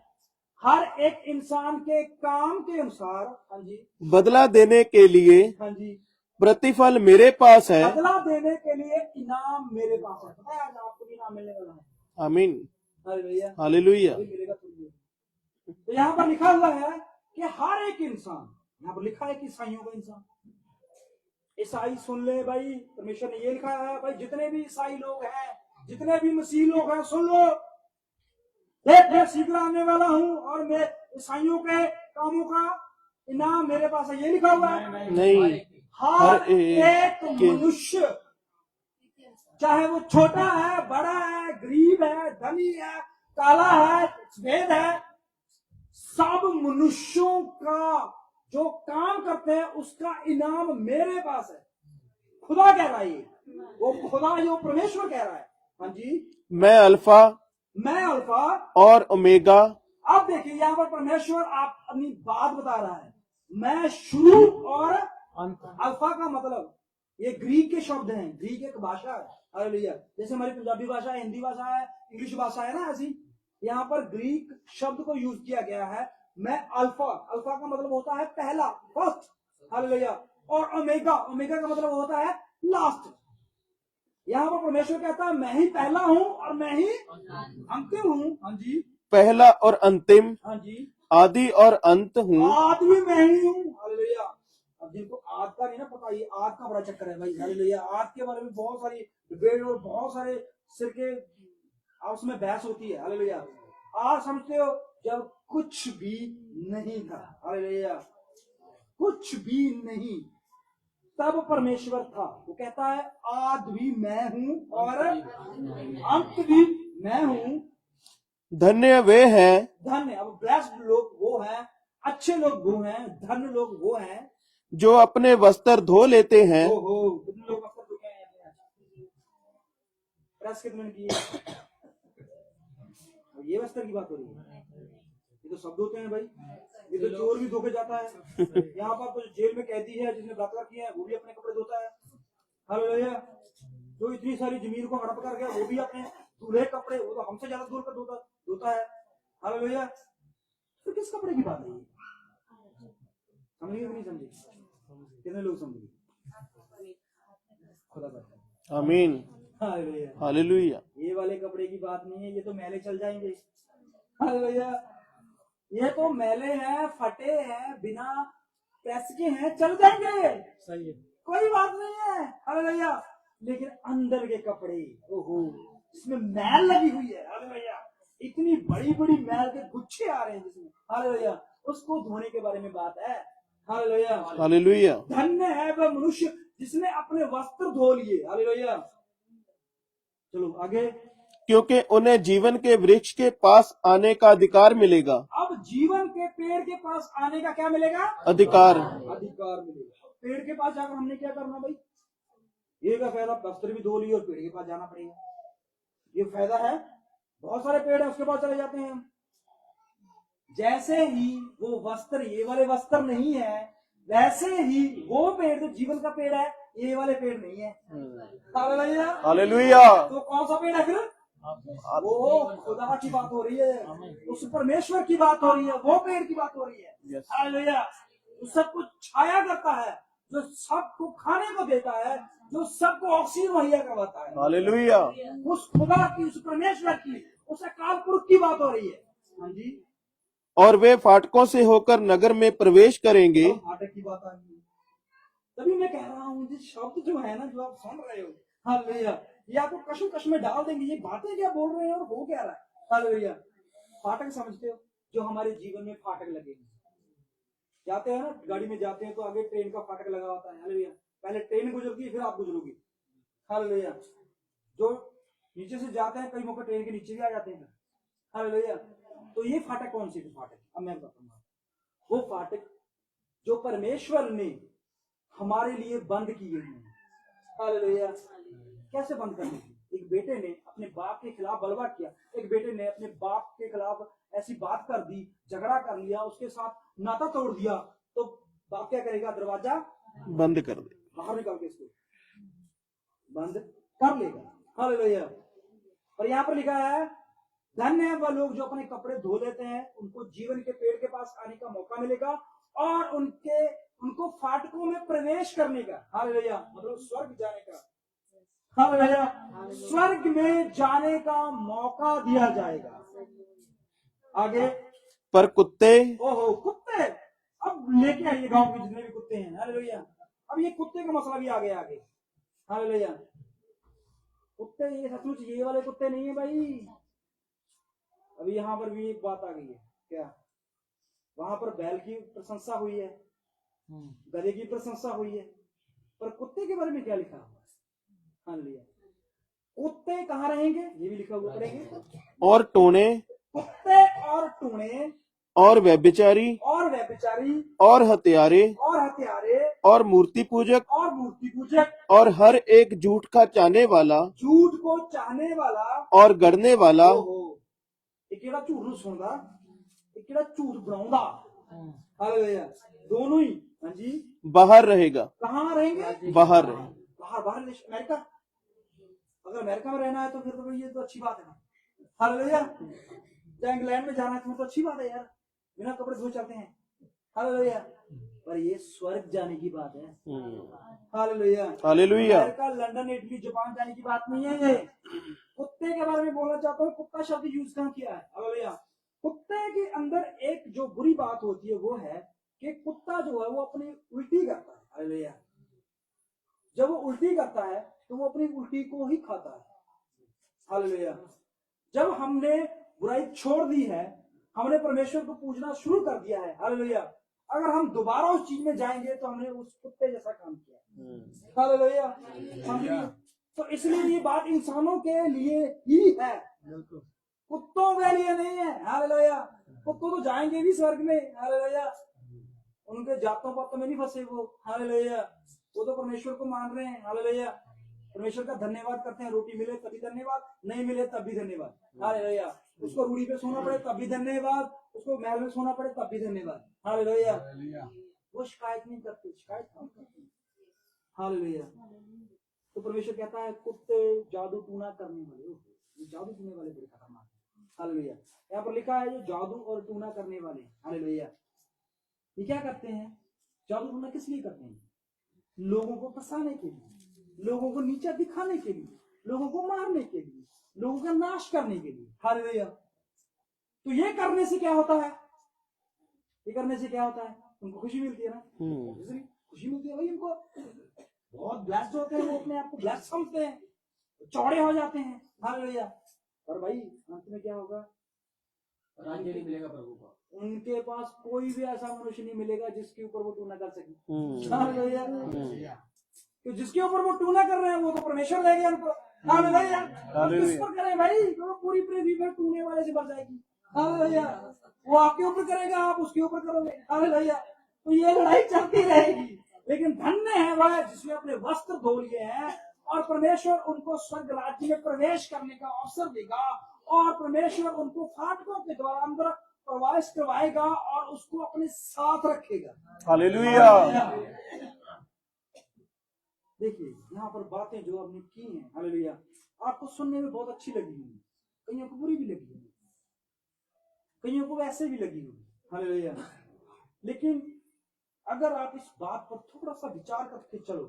हर एक इंसान के काम के अनुसार, हाँ जी, बदला देने के लिए हाँ जी, प्रतिफल मेरे पास है। बदला देने के लिए इनाम मेरे पास है। पता है आज आपको भी इनाम मिलने वाला है। आमीन। हालेलुया। हालेलुया। अभी मिलेगा तुझे। तो यहाँ पर लिखा हुआ है कि हर एक इंसान, यहाँ पर लिखा है कि ईसाइयों का इंसान, ईसाई सुन ले भाई, परमेश्वर ने ये लिखा है भाई, जितने भी ईसाई लोग हैं, जितने भी मसीह लोग हैं, सुन लो, देख मैं शीघ्र आने वाला हूँ और मैं ईसाइयों के कामों का इनाम मेरे पास है। ये लिखा हुआ है नहीं, हर एक के मनुष्य, चाहे वो छोटा है, बड़ा है, गरीब है, धनी है, काला है, सफेद है, सब मनुष्यों का जो काम करते हैं उसका इनाम मेरे पास है। खुदा कह रहा है ये, वो खुदा जो परमेश्वर कह रहा है। हाँ जी, मैं अल्फा मैं अल्फा और ओमेगा। अब देखिए यहाँ पर परमेश्वर आप अपनी बात बता रहा है, मैं शुरू और अल्फा का मतलब ये ग्रीक के शब्द हैं, ग्रीक एक भाषा है। हालेलुया। जैसे हमारी पंजाबी भाषा है, हिंदी भाषा है, इंग्लिश भाषा है ना, ऐसी यहाँ पर ग्रीक शब्द को यूज किया गया है। मैं अल्फा, अल्फा का मतलब होता है पहला, फर्स्ट। हालेलुया। और ओमेगा, ओमेगा का मतलब होता है लास्ट। यहाँ पर परमेश्वर कहता है मैं ही पहला हूँ और मैं ही अंतिम हूँ। हाँ जी, पहला और अंतिम, हाँ जी, आदि और अंत हूँ। आद भी मैं ही हूँ। हालेलुया। अब जिनको आद का नहीं ना पता, ये आद का बड़ा चक्कर है भाई। हालेलुया। आद के बारे में बहुत सारी डिबेट और बहुत सारे सिर के आपस में बहस होती है। हालेलुया। आज समझते हो जब कुछ भी नहीं था, हालेलुया, कुछ भी नहीं, तब परमेश्वर था। वो कहता है आद भी मैं हूं और अंत भी मैं हूं। धन्य वे हैं धन्य, अब ब्लेस्ड लोग वो हैं, अच्छे लोग वो हैं, धन्य लोग वो हैं जो अपने वस्त्र धो लेते हैं। ओहो, कितने लोग वस्त्र धो के आए हैं? प्रेस कितने ने की है? अब ये वस्त्र की बात हो रही है, ये तो सब धोते हैं भाई, ये तो चोर भी धो के जाता है। यहाँ पर तो जेल में कैदी है जिसने बलात्कार किया है वो भी अपने कपड़े धोता है। हालेलुया। जो इतनी सारी जमीन को हड़प कर गया वो भी अपने दूल्हे कपड़े, वो तो हमसे ज्यादा दूर कर धोता है। हालेलुया। तो किस कपड़े की बात है ये? समझिए कि नहीं समझे? कितने लोग समझे? खुदा का आमीन। हालेलुया। हालेलुया। ये वाले कपड़े की बात नहीं है, ये तो मैले चल जाएंगे। हालेलुया। ये तो मैले हैं, फटे हैं, बिना प्रेस के हैं, चल जाएंगे, सही है, कोई बात नहीं है। हालेलुया। लेकिन अंदर के कपड़े, ओहो, इसमें मैल लगी हुई है। हालेलुया। इतनी बड़ी बड़ी मैल के गुच्छे आ रहे हैं जिसमें, हालेलुया, उसको धोने के बारे में बात है। हालेलुया। हालेलुया। धन्य है वह मनुष्य जिसने अपने वस्त्र धो लिए। हालेलुया। चलो आगे। क्योंकि उन्हें जीवन के वृक्ष के पास आने का अधिकार मिलेगा। अब जीवन के पेड़ के पास आने का क्या मिलेगा? अधिकार। अधिकार मिलेगा। पेड़ के पास जाकर हमने क्या करना भाई? ये का फायदा, वस्त्र भी धो लिए और पेड़ के पास जाना पड़ेगा, ये फायदा है। बहुत सारे पेड़ है उसके पास चले जाते हैं। जैसे ही वो वस्त्र ये वाले वस्त्र नहीं है, वैसे ही वो पेड़ जो जीवन का पेड़ है ये वाले पेड़ नहीं है। हालेलुया। हालेलुया। तो कौन सा पेड़ है फिर? वो खुदा की बात हो रही है, उस परमेश्वर की बात हो रही है, वो पेड़ की बात हो रही है। हालेलुया। जो सबको छाया करता है, जो सबको खाने को देता है, जो सबको ऑक्सीजन मुहैया करवाता है। हालेलुया। उस खुदा की, उस परमेश्वर की, उस अकाल पुरुष की बात हो रही है। हाँ जी। और वे फाटकों से होकर नगर में प्रवेश करेंगे। फाटक की बात आ रही है, तभी मैं कह रहा हूँ जिस शब्द जो है ना, जो आप सुन रहे हो, हालेलुया, ये आपको कश्मकश में डाल देंगे। ये बातें क्या बोल रहे हैं और हो क्या रहा है? हालेलुया। फाटक समझते हो? जो हमारे जीवन में फाटक लगे हैं, जाते हैं ना गाड़ी में जाते हैं तो आगे ट्रेन का फाटक लगा होता है। हालेलुया। पहले ट्रेन गुजरती है फिर आप गुजरोगे। हालेलुया। जो नीचे से जाते हैं कई मौके ट्रेन के नीचे भी आ जाते हैं। हालेलुया। तो ये फाटक कौन सी थी? फाटक अब मैं बताऊंगा। वो फाटक जो परमेश्वर ने हमारे लिए बंद किए हैं। हालेलुया। कैसे बंद करने की? एक बेटे ने अपने बाप के खिलाफ बलवा किया, एक बेटे ने अपने बाप के खिलाफ ऐसी बात कर दी, झगड़ा कर लिया, उसके साथ नाता तोड़ दिया, तो बाप क्या करेगा? दरवाजा बंद कर दे। बाहर निकाल के इसको बंद कर लेगा। हालेलुया। और यहाँ पर लिखा है, धन्य है वह लोग जो अपने कपड़े धो लेते हैं, उनको जीवन के पेड़ के पास आने का मौका मिलेगा और उनको फाटकों में प्रवेश करने का, हालेलुया, मतलब स्वर्ग जाने का, हालेलुया, स्वर्ग में जाने का मौका दिया जाएगा। आगे, पर कुत्ते, ओहो कुत्ते, अब लेके आइए गांव के जितने भी कुत्ते हैं, हालेलुया। अब ये कुत्ते का मसला भी आ गया आगे, हालेलुया। कुत्ते ये सचमुच ये वाले कुत्ते नहीं है भाई। अभी यहाँ पर भी एक बात आ गई है, क्या वहां पर बैल की प्रशंसा हुई है, गधे की प्रशंसा हुई है, पर कुत्ते के बारे में क्या लिखा हुआ है? हालेलुया। कुत्ते कहाँ रहेंगे ये भी लिखा हुआ, पढ़ेंगे। और टोने, कुत्ते और टूणे और व्यभिचारी, और हत्यारे, और मूर्ति पूजक, और हर एक झूठ का चाहने वाला, झूठ को चाहने वाला और गढ़ने वाला, एक झूठ नहीं सुनता, एक झूठ बनाऊंगा, हालेलुया, दोनों ही, हाँ जी, बाहर रहेगा। कहाँ रहेंगे? बाहर रहे। बाहर अमेरिका, अगर अमेरिका में रहना है तो फिर तो ये तो अच्छी बात है, हालेलुया। या इंग्लैंड में जाना है तो अच्छी बात है यार, बिना कपड़े धोए चलते हैं, हालेलुया। पर ये स्वर्ग जाने की बात है, hallelujah, hallelujah. America, London, Italy, Japan जाने की बात नहीं है ये। कुत्ते के बारे में बोलना चाहता हूँ, कुत्ता शब्द यूज कहाँ किया है? हालेलुया। कुत्ते के अंदर एक जो बुरी बात होती है वो है कि कुत्ता जो है वो अपनी उल्टी करता है, हालेलुया। जब वो उल्टी करता है तो वो अपनी उल्टी को ही खाता है, हालेलुया। जब हमने बुराई छोड़ दी है, हमने परमेश्वर को पूजना शुरू कर दिया है, हालेलुया, अगर हम दोबारा उस चीज में जाएंगे तो हमने उस कुत्ते जैसा काम किया, हालेलुया। तो इसलिए ये बात इंसानों के लिए ही है, कुत्तों के लिए नहीं है, हालेलुया। कुत्ते तो जाएंगे भी स्वर्ग में, हालेलुया, उनके जातों पातों में नहीं फंसे वो, हालेलुया, वो तो परमेश्वर को मान रहे हैं, हालेलुया, परमेश्वर का धन्यवाद करते हैं, रोटी मिले तभी धन्यवाद, नहीं मिले तब भी धन्यवाद, हालेलुया। उसको रूढ़ी पे सोना पड़े तब भी धन्यवाद, उसको महल में सोना पड़े तब भी धन्यवाद, हालेलुया। वो शिकायत नहीं करते, शिकायत कम करते, हालेलुया। तो परमेश्वर कहता है कुत्ते जादू टूना करने वाले, जादू टूने वाले बड़े खतरनाक, हालेलुया। यहाँ पर लिखा है ये जादू और टूना करने वाले, हालेलुया, ये क्या करते हैं? जादू टूना किस लिए करते हैं? लोगों को फंसाने के लिए, लोगों को नीचा दिखाने के लिए, लोगों को मारने के लिए, लोगों का नाश करने के लिए, हालेलुया। तो ये करने से क्या होता है? ये करने से क्या होता है? उनको खुशी मिलती है ना, खुशी मिलती है भाई उनको, बहुत ब्लेस्ड होते हैं वो, अपने आप को ब्लेस्ड समझते हैं, चौड़े हो जाते हैं, हालेलुया। पर भाई अंत में क्या होगा? राज्य नहीं मिलेगा प्रभु को, उनके पास कोई भी ऐसा मनुष्य नहीं मिलेगा जिसके ऊपर वो टूना कर सके, हालेलुया। तो जिसके ऊपर वो टूना कर रहे हैं वो तो परमेश्वर ले गया उनको, हालेलुया। किस पर करें भाई? तो पूरी पृथ्वी पर टूने वाले से भर जाएगी, हालेलुया। वो आपके ऊपर करेगा, आप उसके ऊपर करोगे, हालेलुया। तो ये लड़ाई चलती रहेगी, लेकिन धन्य है वह जिसने अपने वस्त्र धो लिए हैं और परमेश्वर उनको स्वर्ग राज्य में प्रवेश करने का अवसर देगा और परमेश्वर उनको फाटकों के द्वारा अंदर प्रवेश करवाएगा और उसको अपने साथ रखेगा, हालेलुया। देखिए यहाँ पर बातें जो हमने की हैं, हालेलुया, आपको सुनने में बहुत अच्छी लगी होंगी, कईयों को बुरी भी लगी होगी, कईयों को वैसे भी लगी होगी, हालेलुया। लेकिन अगर आप इस बात पर थोड़ा सा विचार करके चलो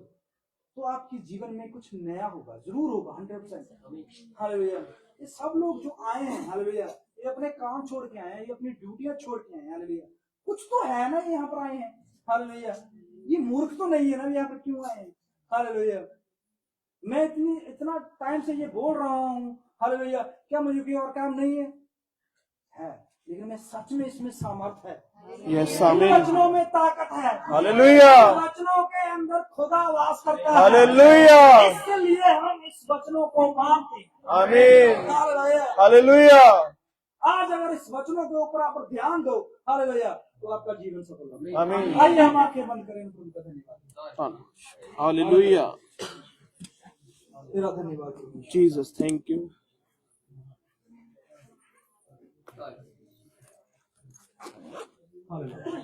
तो आपके जीवन में कुछ नया होगा, जरूर होगा, 100%, हालेलुया। ये सब लोग जो आए हैं, हालेलुया, ये अपने काम छोड़ के आए हैं, ये अपनी ड्यूटियां छोड़ के आए हैं, हालेलुया। कुछ तो है ना यहाँ पर आए हैं, हालेलुया। ये मूर्ख तो नहीं है ना यहाँ पर क्यों आए हैं, हालेलुया। मैं इतना टाइम से ये बोल रहा हूँ, हालेलुया, क्या मुझे कोई और काम नहीं है, लेकिन मैं सच में इसमें सामर्थ है, वचनों में ताकत है, हालेलुया। वचनों के अंदर खुदा वास करता है, हालेलुया। इसलिए हम इस वचनों को मानते हैं, आमीन, हालेलुया। हालेलुया। आज अगर इस वचनों के ऊपर आप ध्यान दो, हालेलुया, तो आपका जीवन सफल होगा, आमीन। आइए हम आंखें बंद करें, प्रभु का धन्यवाद, हालेलुया। तेरा धन्यवाद जीसस, थैंक यू। हालेलुया।